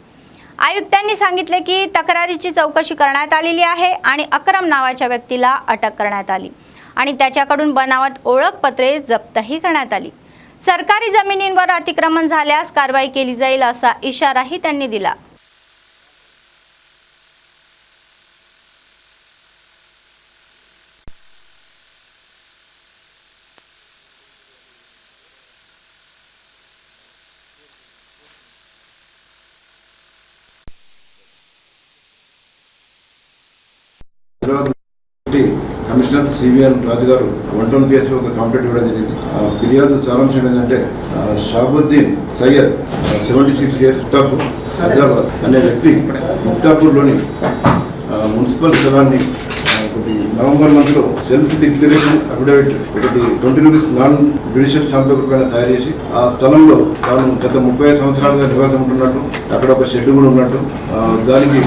आयुक्तांनी सांगितले की तक्रारीची चौकशी करण्यात आलेली आहे आणि अक्रम नावाच्या व्यक्तीला अटक करण्यात आली आणि त्याच्याकडून बनावट ओळखपत्रे जप्तही करण्यात आली. सरकारी जमिनींवर अतिक्रमण झाल्यास कारवाई केली जाईल असा इशाराही त्यांनी दिला. కమిషనర్ సివిఎన్ రాజు గారు 1 కేసులో ఒక కంప్లైంట్ ఇవ్వడం జరిగింది. ఫిర్యాదు సారాంశం ఏంటంటే షాబుద్దీన్ సయ్యద్ 76 ఇయర్స్ ముక్తాపూర్ హైదరాబాద్ అనే వ్యక్తి ముక్తాపూర్లోని మున్సిపల్ స్థలాన్ని ఒకటి నవంబర్ మంత్లో సెల్ఫ్ డిక్లరేషన్ అఫిడవిట్ ఒకటి 20 rupees non judicial stamp paper పైన తయారు చేసి ఆ స్థలంలో తాను గత 35 సంవత్సరాలుగా నివాసం ఉంటున్నట్టు, అక్కడ ఒక షెడ్ కూడా ఉన్నట్టు, దానికి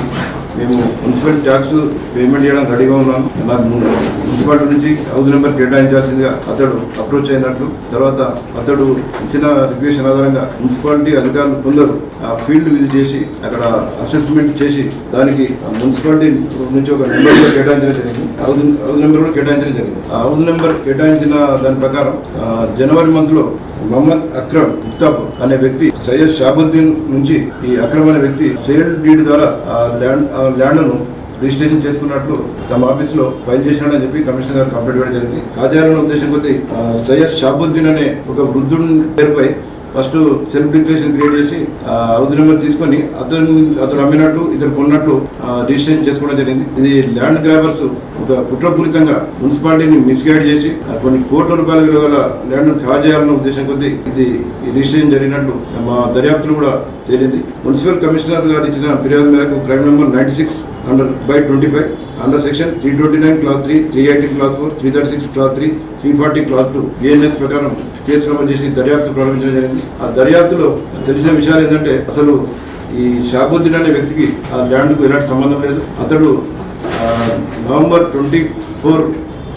మేము మున్సిపల్ ట్యాక్స్ పేమెంట్ చేయడానికి రెడీగా ఉన్నాము. నాకు మున్సిపాలిటీ నుంచి హౌస్ నెంబర్ కేటాయించాల్సిందిగా అతడు అప్రోచ్ అయినట్లు, తర్వాత అతడు ఇచ్చిన రిక్వెస్ట్ ఆధారంగా మున్సిపాలిటీ అధికారులు కొందరు ఆ ఫీల్డ్ విజిట్ చేసి అక్కడ అసెస్మెంట్ చేసి దానికి మున్సిపాలిటీ నుంచి ఒక నెంబర్ కూడా కేటాయించడం జరిగింది. హౌస్ నెంబర్ కూడా కేటాయించడం జరిగింది. ఆ హౌస్ నెంబర్ కేటాయించిన దాని ప్రకారం జనవరి మంత్ లో మొహమ్మద్ అక్రమ్ ముక్తాపూర్ అనే వ్యక్తి సయ్యద్ షాబుద్దీన్ నుంచి ఈ అక్రమ్ అనే వ్యక్తి సేల్ డీడ్ ద్వారా ల్యాండ్ను రిజిస్ట్రేషన్ చేసుకున్నట్లు తమ ఆఫీసులో ఫైల్ చేసినాడని చెప్పి కమిషనర్ గారు కంప్లైంట్ ఇవ్వడం జరిగింది. కార్యాలయం ఉద్దేశం కొద్దీ సయ్యద్ షాబుద్దీన్ అనే ఒక వృద్ధుడి పేరుపై ఫస్ట్ సెల్ఫ్ డిక్లరేషన్ క్రియేట్ చేసి హౌస్ నెంబర్ తీసుకొని అతడు అమ్మినట్లు ఇతడు కొన్నట్లు రిజిస్ట్రేషన్ చేసుకోవడం జరిగింది. ఇది ల్యాండ్ గ్రాబర్స్ ఒక కుట్రపూరితంగా మున్సిపాలిటీని మిస్గైడ్ చేసి కొన్ని కోట్ల రూపాయల విలువ గల ల్యాండ్ కాజేయాలన్న ఉద్దేశం కొద్దీ ఇది రిజిస్ట్రేషన్ జరిగినట్లు మా దర్యాప్తులు కూడా తేలింది. మున్సిపల్ కమిషనర్ గారు ఇచ్చిన ఫిర్యాదు మేరకు crime number 96/25 under section 329 class 3, 318 class 4, 336 class 3, 340 class 2 BNS ప్రకారం కేసు నమోదు చేసి దర్యాప్తు ప్రారంభించడం జరిగింది. ఆ దర్యాప్తులో తెలిసిన విషయాలు ఏంటంటే అసలు ఈ షాబుద్దీన్ అనే వ్యక్తికి ఆ ల్యాండ్కు ఎలాంటి సంబంధం లేదు. అతడు నవంబర్ 24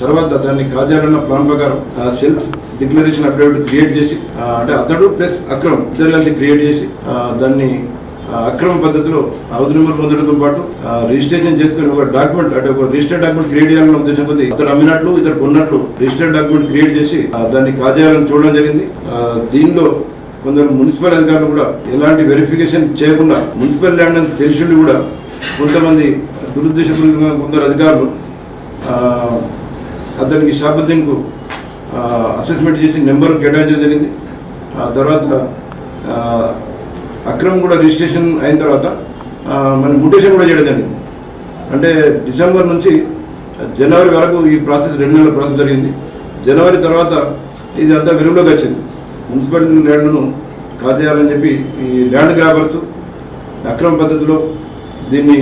తర్వాత దాన్ని కాజేయాలన్న ప్లాన్ ప్రకారం సెల్ఫ్ డిక్లరేషన్ అఫిడవిట్ క్రియేట్ చేసి అంటే అతడు ప్లస్ అక్రమ్ ఇద్దరు కలిసి క్రియేట్ చేసి దాన్ని అక్రమ పద్ధతిలో హౌస్ నెంబర్ పొందడంతో పాటు రిజిస్ట్రేషన్ చేసుకుని ఒక డాక్యుమెంట్ అంటే ఒక రిజిస్టర్డ్ డాక్యుమెంట్ క్రియేట్ చేయాలన్న ఉద్దేశం కొద్ది ఇతడు అమ్మినట్లు ఇతడు కొన్నట్లు రిజిస్టర్డ్ డాక్యుమెంట్ క్రియేట్ చేసి దాన్ని కాజేయాలని చూడడం జరిగింది. దీనిలో కొందరు మున్సిపల్ అధికారులు కూడా ఎలాంటి వెరిఫికేషన్ చేయకుండా మున్సిపల్ ల్యాండ్ అని తెలిసి కూడా కొంతమంది దురుద్దేశపూర్వకంగా కొందరు అధికారులు అతనికి షాబుద్దీన్కు అసెస్మెంట్ చేసి నెంబర్ కేటాయించడం జరిగింది. తర్వాత అక్రమ్ కూడా రిజిస్ట్రేషన్ అయిన తర్వాత మన మ్యూటేషన్ కూడా చేయడం జరిగింది. అంటే డిసెంబర్ నుంచి జనవరి వరకు ఈ ప్రాసెస్ 2 నెలల ప్రాసెస్ జరిగింది. జనవరి తర్వాత ఇది అంతా వెలుగులోకి వచ్చింది. మున్సిపాలిటీ ల్యాండ్ను కాజేయాలని చెప్పి ఈ ల్యాండ్ గ్రాబర్స్ అక్రమ పద్ధతిలో దీన్ని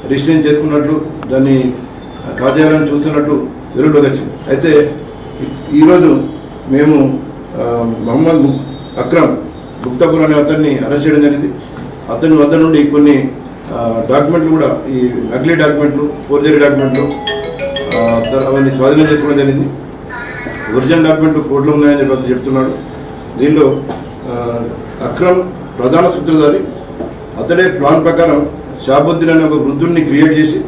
రిజిస్ట్రేషన్ చేసుకున్నట్లు దాన్ని కాజేయాలని చూస్తున్నట్లు వెలుగులోకి వచ్చింది. అయితే ఈరోజు మేము మహమ్మద్ అక్రమ్ గుప్తాపూర్ అనే అతన్ని అరెస్ట్ చేయడం జరిగింది. అతని వద్ద నుండి కొన్ని డాక్యుమెంట్లు కూడా ఈ నకిలీ డాక్యుమెంట్లు, ఫోర్జరీ డాక్యుమెంట్లు అవన్నీ స్వాధీనం చేసుకోవడం జరిగింది. ఒరిజినల్ డాక్యుమెంట్లు కోర్టులో ఉన్నాయని చెప్పి చెప్తున్నాడు. దీనిలో అక్రమ్ ప్రధాన సూత్రధారి. అతడే ప్లాన్ ప్రకారం షాబుద్దీన్ అనే ఒక వృద్ధుడిని క్రియేట్ చేసి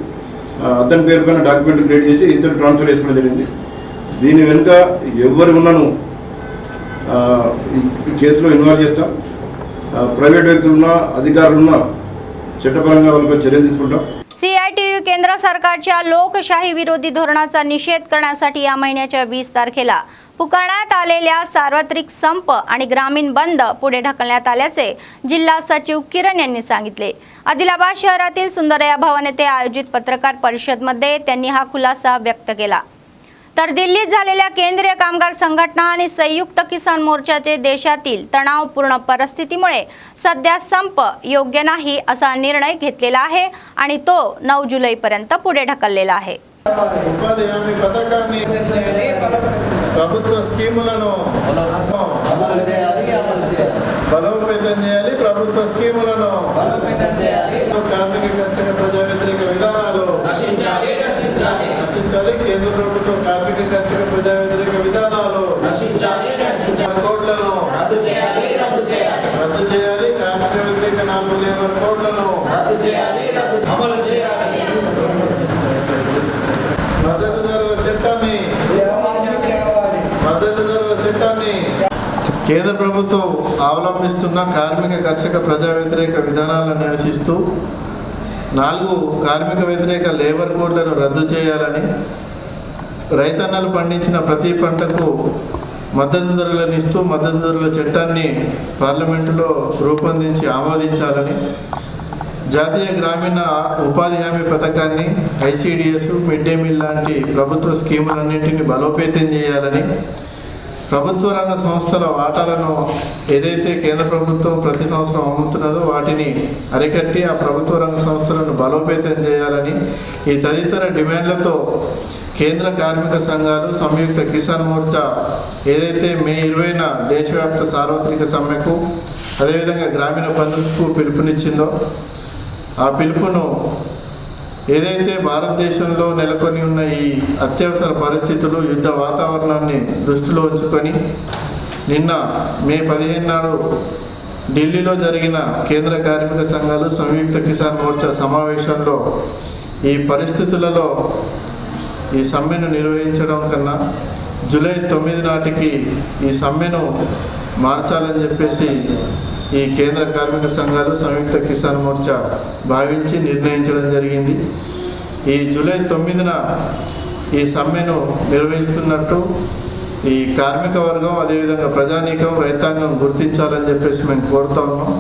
అతని పేరు పైన డాక్యుమెంట్లు క్రియేట్ చేసి ఇతను ట్రాన్స్ఫర్ చేసుకోవడం జరిగింది. దీని వెనుక ఎవరు ఉన్నాను ఈ కేసులో ఇన్వాల్వ్ చేస్తాం. ప్రైవేట్ व्यक्తులున్నా अधिकाऱ्यांना चट्टपरंगा వాళ్ళపై చర్యలు తీసుకుంటాం. CITU केंद्र सरकारच्या लोकशाही विरोधी धोरणाचा निषेध करण्यासाठी या महिन्याच्या 20 तारखेला पुकारण्यात आलेल्या सार्वत्रिक संप आणि ग्रामीण बंद पुढे ढकलण्यात आल्याचे जिल्हा सचिव किरण यांनी सांगितले. आदिलाबाद शहरातील सुंदरया भवन येथे आयोजित पत्रकार परिषदेमध्ये त्यांनी हा खुलासा व्यक्त केला. तर दिल्लीत झालेल्या केंद्रीय कामगार संघटना आणि संयुक्त किसान मोर्चाचे देशातील तणावपूर्ण परिस्थितीमुळे सध्या संप योग्य नाही असा निर्णय घेतलेला आहे आणि तो 9 जुलैपर्यंत पुढे ढकललेला आहे. ఉపాధి హామీ పథకాన్ని ప్రభుత్వ స్కీములను బలోపేతం చేయాలి. ప్రభుత్వ స్కీములను కార్మిక కర్షక ప్రజా వ్యతిరేక విధానాలు నశించాలి. కేంద్ర ప్రభుత్వం కార్మిక కర్షక ప్రజా వ్యతిరేక విధానాలు కోడ్లను రద్దు చేయాలి. కార్మిక వ్యతిరేక 4 లేబర్ కోడ్లను అమలు చేయాలి. మద్దతు ధరల చట్టాన్ని కేంద్ర ప్రభుత్వం అవలంబిస్తున్న కార్మిక కర్షక ప్రజా వ్యతిరేక విధానాలను నిరసిస్తూ 4 కార్మిక వ్యతిరేక లేబర్ కోడ్లను రద్దు చేయాలని, రైతన్నలు పండించిన ప్రతి పంటకు మద్దతు ధరలను ఇస్తూ మద్దతు ధరల చట్టాన్ని పార్లమెంటులో రూపొందించి ఆమోదించాలని, జాతీయ గ్రామీణ ఉపాధి హామీ పథకాన్ని, ICDS, మిడ్ డే మీల్ లాంటి ప్రభుత్వ స్కీములన్నింటినీ బలోపేతం చేయాలని, ప్రభుత్వ రంగ సంస్థల వాటాలను ఏదైతే కేంద్ర ప్రభుత్వం ప్రతి సంవత్సరం అమ్ముతున్నదో వాటిని అరికట్టి ఆ ప్రభుత్వ రంగ సంస్థలను బలోపేతం చేయాలని, ఈ తదితర డిమాండ్లతో కేంద్ర కార్మిక సంఘాలు సంయుక్త కిసాన్ మోర్చా ఏదైతే మే 20న దేశవ్యాప్త సార్వత్రిక సమ్మెకు అదేవిధంగా గ్రామీణ బంధుకు పిలుపునిచ్చిందో ఆ పిలుపును ఏదైతే భారతదేశంలో నెలకొని ఉన్న ఈ అత్యవసర పరిస్థితులు, యుద్ధ వాతావరణాన్ని దృష్టిలో ఉంచుకొని నిన్న మే 15 నాడు ఢిల్లీలో జరిగిన కేంద్ర కార్మిక సంఘాలు సంయుక్త కిసాన్ మోర్చా సమావేశంలో ఈ పరిస్థితులలో ఈ సమ్మెను నిర్వహించడం కన్నా జూలై 9 నాటికి ఈ సమ్మెను మార్చాలని చెప్పేసి ఈ కేంద్ర కార్మిక సంఘాలు సంయుక్త కిసాన్ మోర్చా భావించి నిర్ణయించడం జరిగింది. ఈ జూలై 9న ఈ సమ్మెను నిర్వహిస్తున్నట్టు ఈ కార్మిక వర్గం అదేవిధంగా ప్రజానీకం రైతాంగం గుర్తించాలని చెప్పేసి మేము కోరుతా ఉన్నాం.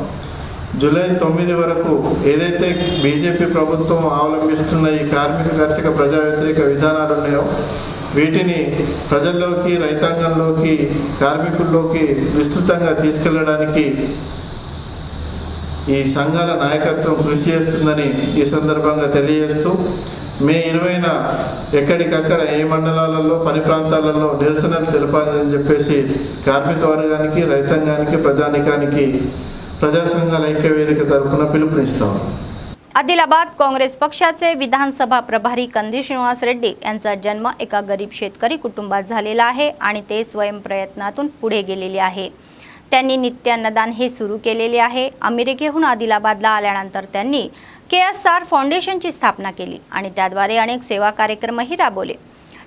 జూలై 9 వరకు ఏదైతే బీజేపీ ప్రభుత్వం అవలంబిస్తున్న ఈ కార్మిక కర్షక ప్రజా వ్యతిరేక విధానాలు ఉన్నాయో వీటిని ప్రజల్లోకి, రైతాంగంలోకి, కార్మికుల్లోకి విస్తృతంగా తీసుకెళ్లడానికి ఈ సంఘాల నాయకత్వం కృషి చేస్తుందని ఈ సందర్భంగా తెలియజేస్తూ మే 20న ఎక్కడికక్కడ ఏ మండలాలలో, పని ప్రాంతాలలో నిరసనలు తెలపాలని చెప్పేసి కార్మిక వర్గానికి, రైతాంగానికి, ప్రజానికానికి प्रजा संघाला ऐक्य वेदिक तर्फे पिलुपनिस्ताम। आदिलाबाद काँग्रेस पक्षाचे विधानसभा प्रभारी कंदी श्रीनिवास रेड्डी यांचा जन्म एका गरीब शेतकरी कुटुंबात झालेला आहे आणि ते स्वयंप्रयत्नातून पुढे गेलेले आहे। त्यांनी नित्य अन्नदान हे सुरू केलेले आहे। अमेरिकेहून आदिलाबादला आल्यानंतर त्यांनी KSR फाउंडेशनची स्थापना केली आणि त्याद्वारे अनेक सेवा कार्यक्रमही राबवले।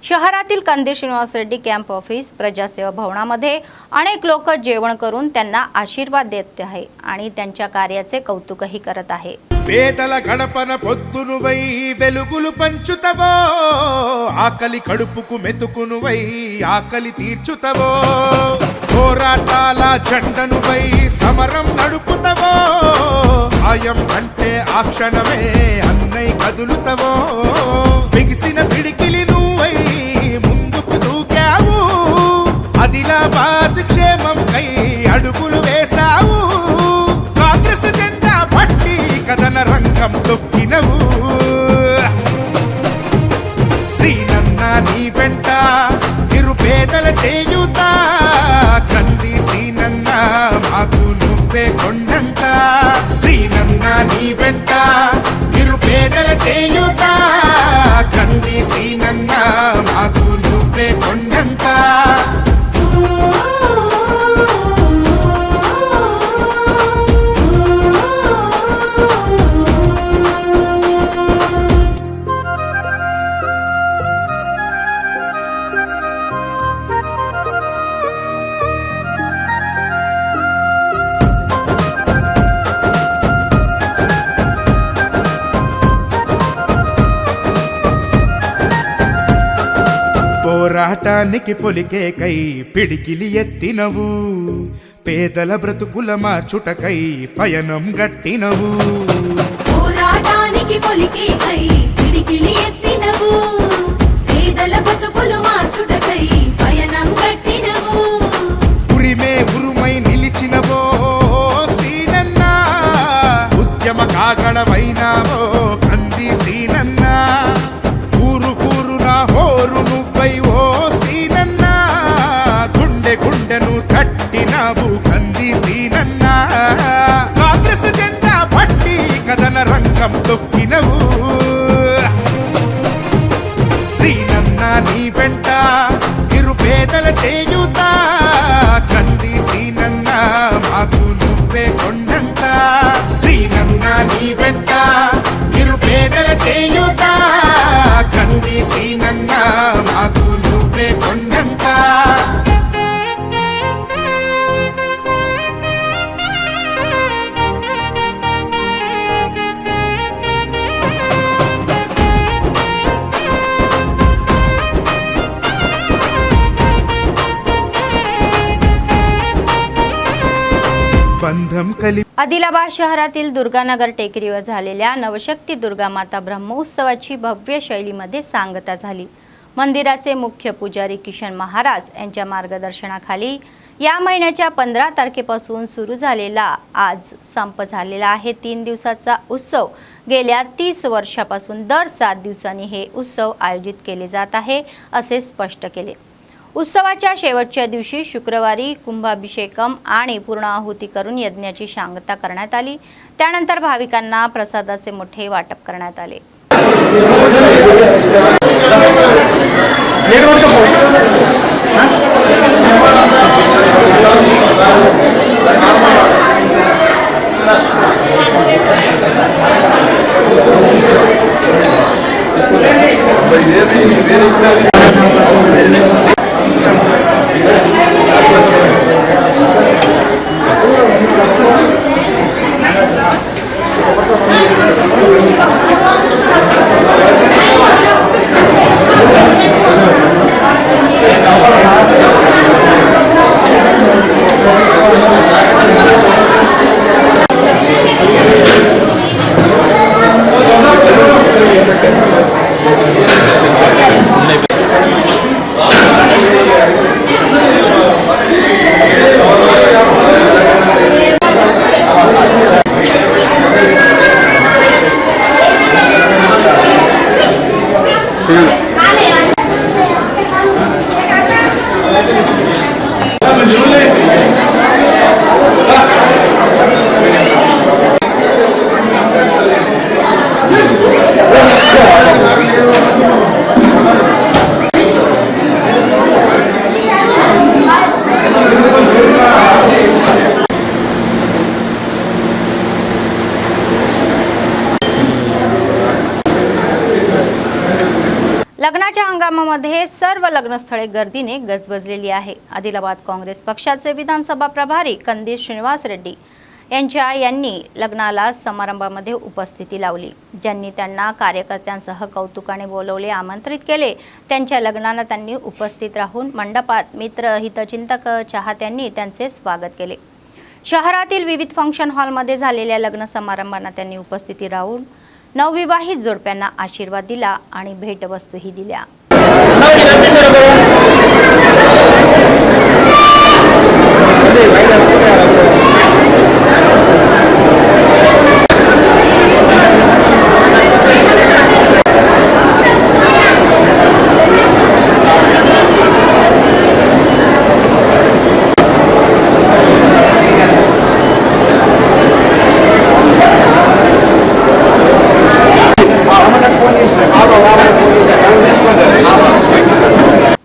शहरातील कंदी श्रीनिवास रेड्डी कॅम्प ऑफिस, प्रजासेवा भवनामध्ये अनेक लोक जेवण करून त्यांना आशीर्वाद देत आहे आणि त्यांच्या कार्याचे कौतुकही करत आहे। పేదల గడపన పొద్దునువై వెలుగులు పంచుతవో, ఆకలి కడుపుకు మెతుకునువై ఆకలి తీర్చుతవో, పోరాటాల జెండనువై సమరం నడుపుతవో, ఆయం అంటే ఆ క్షణమే అన్నై కదులుతవో, బిగిసిన పిడికిలి నువ్వై ముందుకు దూకావు, ఆదిలాబాద్ క్షేమం కై అడుగులు వేశావు, కాంగ్రెస్ జెండా పట్టి కథన రంగం తొక్కినవు, శ్రీనన్న నీ వెంట నిరుపేదల చేయుత, కంది శ్రీనన్న మాకు నువ్వే కొండంత, శ్రీనన్న నీ వెంట నిరుపేదల చేయుత, కంది శ్రీనన్న మాకు నువ్వే కొండంత। పోరాటానికి పొలికే కై పిడికిలి ఎత్తినవు, పేదల బ్రతుకుల మార్చుటకై పయనం గట్టినవు, పోరాటానికి పొలికే కై పిడికిలి ఎత్తినవు, పేదల బ్రతుకులు మార్చుటకై పయనం గట్టినవు, ఉరిమే ఉరుమై నిలిచినవో సీనన్న, ఉద్యమ కాగడవైనావో కంది సీనన్న, ఊరు కూరున హోరు నువ్వై ఓ సీనన్న, గుండె గుండెను తట్టినావు కంది సీనన్న, కాంగ్రెస్ జెండా పట్టి కథన రంగం తొక్కినవు, సీనన్న నీ వెంట నిరుపేదల చేయుత, కంది సీనన్న మాకు నువ్వే కొండంత, సీనన్న నీ వెంట నిరుపేదల చేయుత, కంది సీనన్న మాకు నువ్వే కొండంత। आदिलाबाद शहरातील दुर्गानगर टेकडीवर झालेल्या नवशक्ती दुर्गामाता ब्रह्मोत्सवाची भव्य शैलीमध्ये सांगता झाली। मंदिराचे मुख्य पुजारी किशन महाराज यांच्या मार्गदर्शनाखाली या महिन्याच्या 15 तारखेपासून सुरू झालेला आज संप झालेला आहे। 3 दिवसाचा उत्सव गेल्या 30 वर्षापासून दर 7 दिवसांनी हे उत्सव आयोजित केले जात आहे असे स्पष्ट केले। उत्सवाच्या शेवटच्या दिवशी शुक्रवारी कुंभाभिषेकम आणि पूर्णाहुती करून यज्ञाची सांगता करण्यात आली। त्यानंतर भाविकांना प्रसादाचे मोठे वाटप करण्यात आले। लग्नाच्या हंगामामध्ये सर्व लग्नस्थळे गर्दीने गजबजलेली आहे. आदिलाबाद काँग्रेस पक्षाचे विधानसभा प्रभारी कंदील श्रीनिवास रेड्डी यांनी लग्नाला समारंभामध्ये उपस्थिती लावली. ज्यांनी त्यांना कार्यकर्त्यांसह कौतुकाने बोलवले, आमंत्रित केले, त्यांच्या लग्नाला त्यांनी उपस्थित राहून मंडपात मित्र, हितचिंतक, चाहत्यांनी त्यांचे स्वागत केले. शहरातील विविध फंक्शन हॉलमध्ये झालेल्या लग्न समारंभांना त्यांनी उपस्थिती राहून नवविवाहित जोडप्यांना आशीर्वाद दिला आणि भेटवस्तूही दिल्या.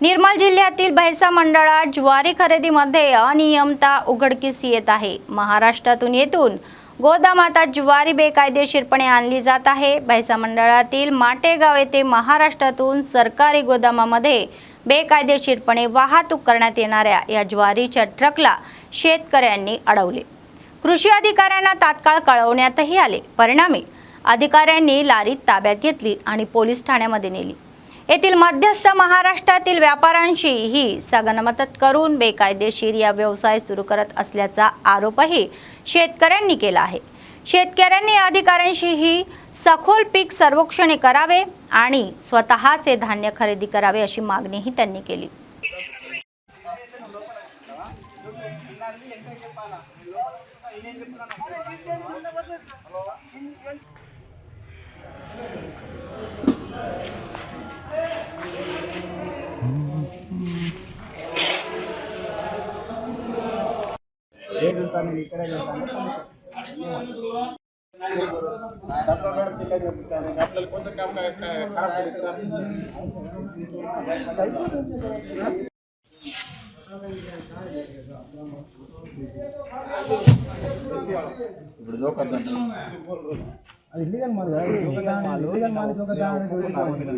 निर्मल जिल्ह्यातील भैसा मंडळात ज्वारी खरेदीमध्ये अनियमितता उघडकीस येत आहे. महाराष्ट्रातून येथून गोदामात ज्वारी बेकायदेशीरपणे आणली जात आहे. भैसा मंडळातील माटेगाव येथे महाराष्ट्रातून सरकारी गोदामामध्ये बेकायदेशीरपणे वाहतूक करण्यात येणाऱ्या या ज्वारीच्या ट्रकला शेतकऱ्यांनी अडवले. कृषी अधिकाऱ्यांना तात्काळ कळवण्यातही आले. परिणामी अधिकाऱ्यांनी लारी ताब्यात घेतली आणि पोलीस ठाण्यामध्ये नेली. येथील मध्यस्थ महाराष्ट्रातील व्यापाऱ्यांशी ही संगनमत करून बेकायदेशीर या व्यवसाय सुरू करत असल्याचा आरोपही शेतकऱ्यांनी केला आहे. शेतकऱ्यांनी अधिकाऱ्यांशी ही सखोल पीक सर्वेक्षण करावे आणि स्वतःचे धान्य खरेदी करावे अशी मागणीही त्यांनी केली. आपल्याला कोणतं काम खराब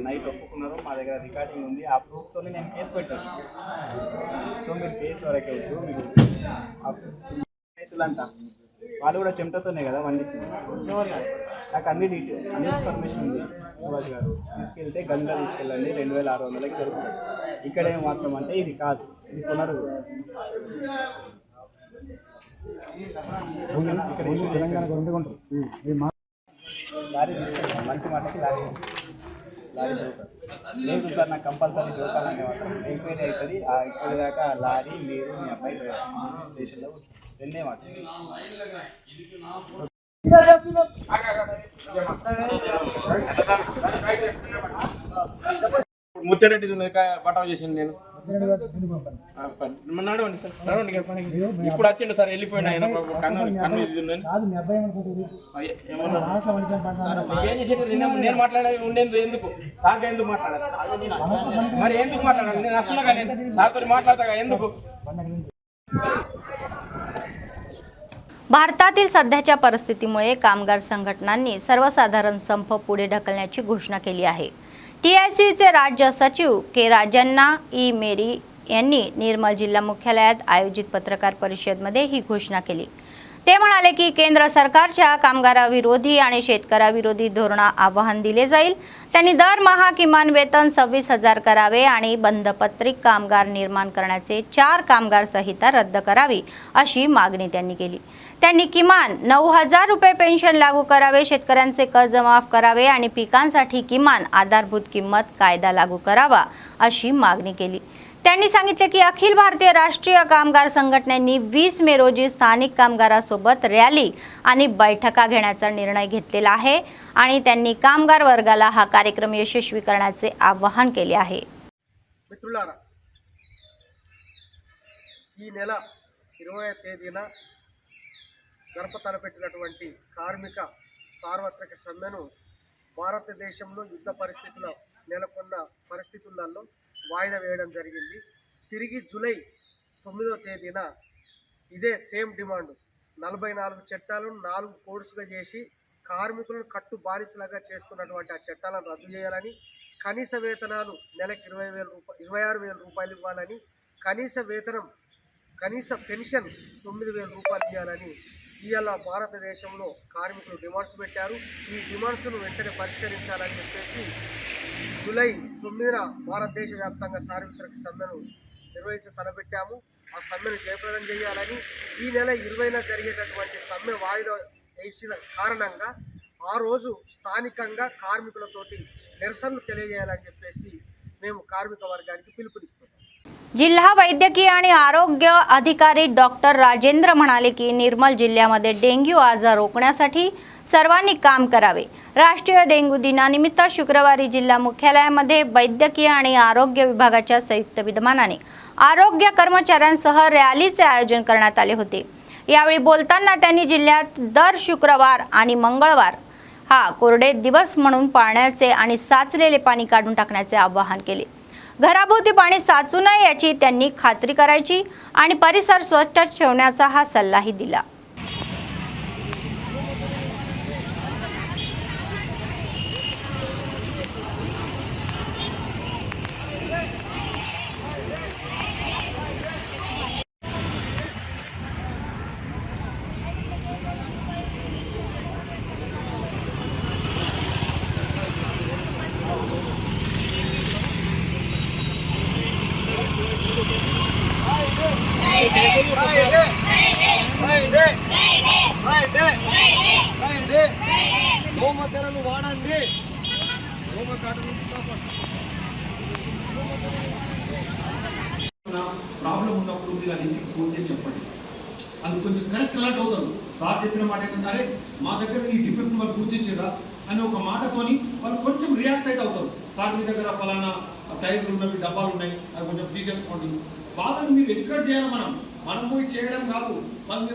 నైట్ ఒప్పుకున్నారు. మా దగ్గర రికార్డింగ్ ఉంది. ఆ ప్రూఫ్తో నేను కేసు పెట్టాను. సో మీరు కేసు వరకే వద్దు. మీరు రైతులంట వాళ్ళు కూడా చెమటతోనే కదా వండించింది. నాకు అన్ని డీటెయిల్స్, అన్ని ఇన్ఫర్మేషన్ ఉంది. సుభాష్ గారు తీసుకెళ్తే గంగా తీసుకెళ్ళండి, 2600కి దొరుకుతుంది. ఇక్కడేం మాత్రం అంటే ఇది కాదు, ఇది పునరు. ఇక్కడ తెలంగాణ లారీ తీసుకెళ్తాను. మంచి మాటకి లారీ జోకాలి లేదు సార్, నాకు కంపల్సరీ జోకాలంటే మాత్రం ఎంక్వైరీ అవుతుంది. ఆ ఎంక్వైరీ దాకా లారీ మీరు మీ అబ్బాయి స్టేషన్లో రెండే మాట. ముచ్చరెడ్డి పటావు చేసింది నేను. నడవండి సార్, నడవండి. ఇప్పుడు వచ్చిండు సార్, వెళ్ళిపోయినా ఆయన కన్ను ఇది నేను మాట్లాడేది ఉండేందుకు, ఎందుకు సార్గా ఎందుకు మాట్లాడాలి? మరి ఎందుకు మాట్లాడాలి? నేను వస్తున్నా కానీ సార్తో మాట్లాడతా ఎందుకు? भारतातील सध्याच्या परिस्थितीमुळे कामगार संघटनांनी सर्वसाधारण संप पुढे ढकलण्याची घोषणा केली आहे. टीआयसीचे राज्य सचिव के राजन्ना ई मेरी यांनी निर्मल जिल्हा मुख्यालयात आयोजित पत्रकार परिषदेमध्ये ही घोषणा केली. ते म्हणाले की केंद्र सरकारच्या कामगाराविरोधी आणि शेतकऱ्याविरोधी धोरणा आव्हान दिले जाईल. त्यांनी दरमहा किमान वेतन 26,000 करावे आणि बंधपत्रिक कामगार निर्माण करण्याचे 4 कामगार संहिता रद्द करावी अशी मागणी त्यांनी केली. त्यांनी किमान 9,000 रुपये पेन्शन लागू करावे, शेतकऱ्यांचे कर्ज माफ करावे आणि पिकांसाठी किमान आधारभूत किंमत कायदा लागू करावा अशी मागणी केली. त्यांनी सांगितले की अखिल भारतीय राष्ट्रीय कामगार संघटनेने 20 मे रोजी स्थानिक कामगारांसोबत रॅली आणि बैठका घेण्याचा निर्णय घेतलेला आहे आणि त्यांनी कामगार वर्गाला हा कार्यक्रम यशस्वी करण्याचे आवाहन केले आहे. మిత్రులారా, ఈ నెల 20వ తేదీన జరపతలపెట్టినటువంటి కార్మిక సార్వత్రిక సమ్మెను భారతదేశంలో యుద్ధ పరిస్థితుల నెలకొన్న పరిస్థితులలో వాయిదా వేయడం జరిగింది. తిరిగి జూలై 9వ తేదీన ఇదే సేమ్ డిమాండ్ 44 చట్టాలను 4 కోడ్స్గా చేసి కార్మికులను కట్టు బానిసలుగా చేస్తున్నటువంటి ఆ చట్టాలను రద్దు చేయాలని, కనీస వేతనాలు నెలకు 26,000 రూపాయలు ఇవ్వాలని, కనీస పెన్షన్ 9,000 రూపాయలు ఇవ్వాలని ఇవాళ భారతదేశంలో కార్మికులు డిమాండ్స్ పెట్టారు. ఈ డిమాండ్స్ను వెంటనే పరిష్కరించాలని చెప్పేసి జూలై 9న భారతదేశ వ్యాప్తంగా సార్వత్రిక సమ్మెను తలపెట్టాము. ఆ సమ్మెను జయప్రదం చేయాలని, ఈ నెల 20న జరిగేటటువంటి సమ్మె వాయిదా వేసిన కారణంగా ఆ రోజు స్థానికంగా కార్మికులతోటి నిరసనలు తెలియజేయాలని చెప్పేసి మేము కార్మిక వర్గానికి పిలుపునిస్తున్నాం. जिल्हा वैद्यकीय आणि आरोग्य अधिकारी डॉक्टर राजेंद्र म्हणाले की निर्मल जिल्ह्यामध्ये डेंग्यू आजार रोखण्यासाठी सर्वांनी काम करावे. राष्ट्रीय डेंग्यू दिनानिमित्त शुक्रवारी जिल्हा मुख्यालयामध्ये वैद्यकीय आणि आरोग्य विभागाच्या संयुक्त विद्यमानाने आरोग्य कर्मचाऱ्यांसह रॅलीचे आयोजन करण्यात आले होते. यावेळी बोलताना त्यांनी जिल्ह्यात दर शुक्रवार आणि मंगळवार हा कोरडे दिवस म्हणून पाळण्याचे आणि साचलेले पाणी काढून टाकण्याचे आवाहन केले. घराभोवती पाणी साचू नये याची त्यांनी खात्री करायची आणि परिसर स्वच्छ ठेवण्याचा हा सल्लाही दिला. దోమతెరలు వాడండి. ప్రాబ్లం ఉన్నప్పుడు మీరు అది ఇంటికి ఫోన్ చేసి చెప్పండి. అది కొంచెం కరెక్ట్ అలర్ట్ అవుతారు. సార్ చెప్పిన మాట ఏంటంటే మా దగ్గర ఈ డిఫెక్ట్ వాళ్ళు గుర్తించారా అని ఒక మాటతోని వాళ్ళు కొంచెం రియాక్ట్ అయితే అవుతారు. సార్ మీ దగ్గర ఫలానా టైర్లు ఉన్నవి, డబ్బాలు ఉన్నాయి, అది కొంచెం తీసేసుకోండి. వాళ్ళని మీరు ఎడ్యుకేట్ చేయాలి. మనం పోయి చేయడం కాదు. వాళ్ళు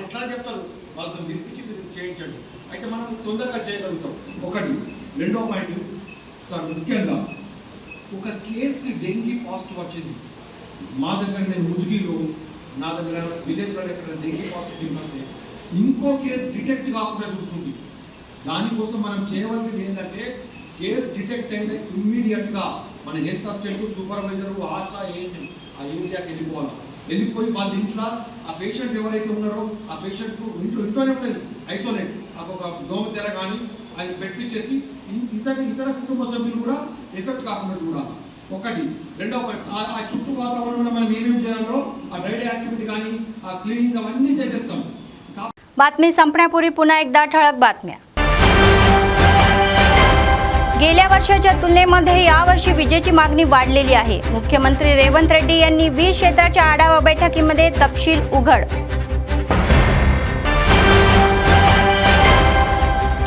ఎట్లా చెప్తారు, వాళ్ళతో వినిపించి మీరు చేయించండి. అయితే మనం తొందరగా చేయగలుగుతాం. ఒకటి. రెండో పాయింట్ సార్, ముఖ్యంగా ఒక కేసు డెంగీ పాజిటివ్ వచ్చింది మా దగ్గర. నేను ముజ్గిలో నా దగ్గర విలేజ్లో ఎక్కడ డెంగీ పాజిటివ్ వస్తే ఇంకో కేసు డిటెక్ట్ కాకుండా చూస్తుంది. దానికోసం మనం చేయవలసింది ఏంటంటే కేసు డిటెక్ట్ అయిన ఇమ్మీడియట్గా మన హెల్త్ అసిస్టెంట్, సూపర్వైజర్, ఆశా ఏంటి ఆ ఏరియాకి వెళ్ళిపోయి వాళ్ళ ఇంట్లో ఆ పేషెంట్ ఎవరైతే ఉన్నారో ఆ పేషెంట్ ఇంట్లోనే ఉంటుంది ఐసోలేట్, ఒక దోమతెర కానీ ఆయన పెట్టించేసి ఇతర కుటుంబ సభ్యులు కూడా ఎఫెక్ట్ కాకుండా చూడాలి. ఒకటి. రెండవ పాయింట్, ఆ చుట్టూ వాతావరణంలో మనం ఏమేమి చేయాలో ఆ డ్రైడే యాక్టివిటీ కానీ ఆ క్లీనింగ్ అవన్నీ చేసేస్తాం. बातमी संपण्यापूर्वी पुन्हा एकदा ठळक बातम्या. गेल्या वर्षाच्या तुलनेमध्ये यावर्षी विजेची मागणी वाढलेली आहे. मुख्यमंत्री रेवंत रेड्डी यांनी वीज क्षेत्राच्या आढावा बैठकीमध्ये तपशील उघड.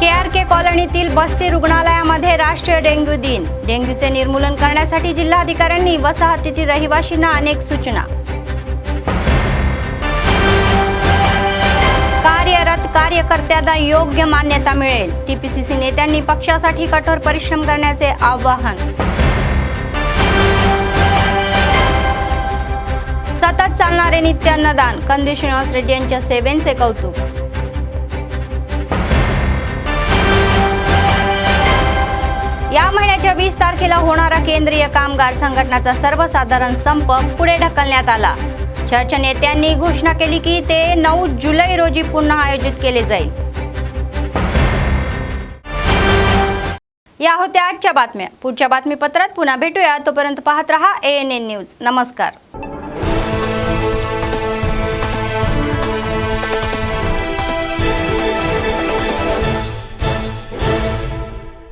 KRK कॉलनीतील बस्ती रुग्णालयामध्ये राष्ट्रीय डेंग्यू दिन. डेंग्यूचे निर्मूलन करण्यासाठी जिल्हाधिकाऱ्यांनी वसाहतीतील रहिवाशांना अनेक सूचना. कार्यरत कार्यकर्त्यांना योग्य मान्यता मिळेल. TPCC नेत्यांनी पक्षासाठी कठोर परिश्रम करण्याचे आवाहन. सतत चालणारे नित्य अन्नदान. कंदी श्रीनिवास रेड्डी यांच्या सेवेचे कौतुक. या महिन्याच्या 20 तारखेला होणारा केंद्रीय कामगार संघटनाचा सर्वसाधारण संप पुढे ढकलण्यात आला. चर्च नेत्यांनी घोषणा केली की ते 9 जुलै रोजी पुन्हा आयोजित केले जाईल. या होत्या आजच्या बातम्या. पुढच्या बातमीपत्रात पुन्हा भेटूया. तोपर्यंत पाहत रहा ANN न्यूज. नमस्कार.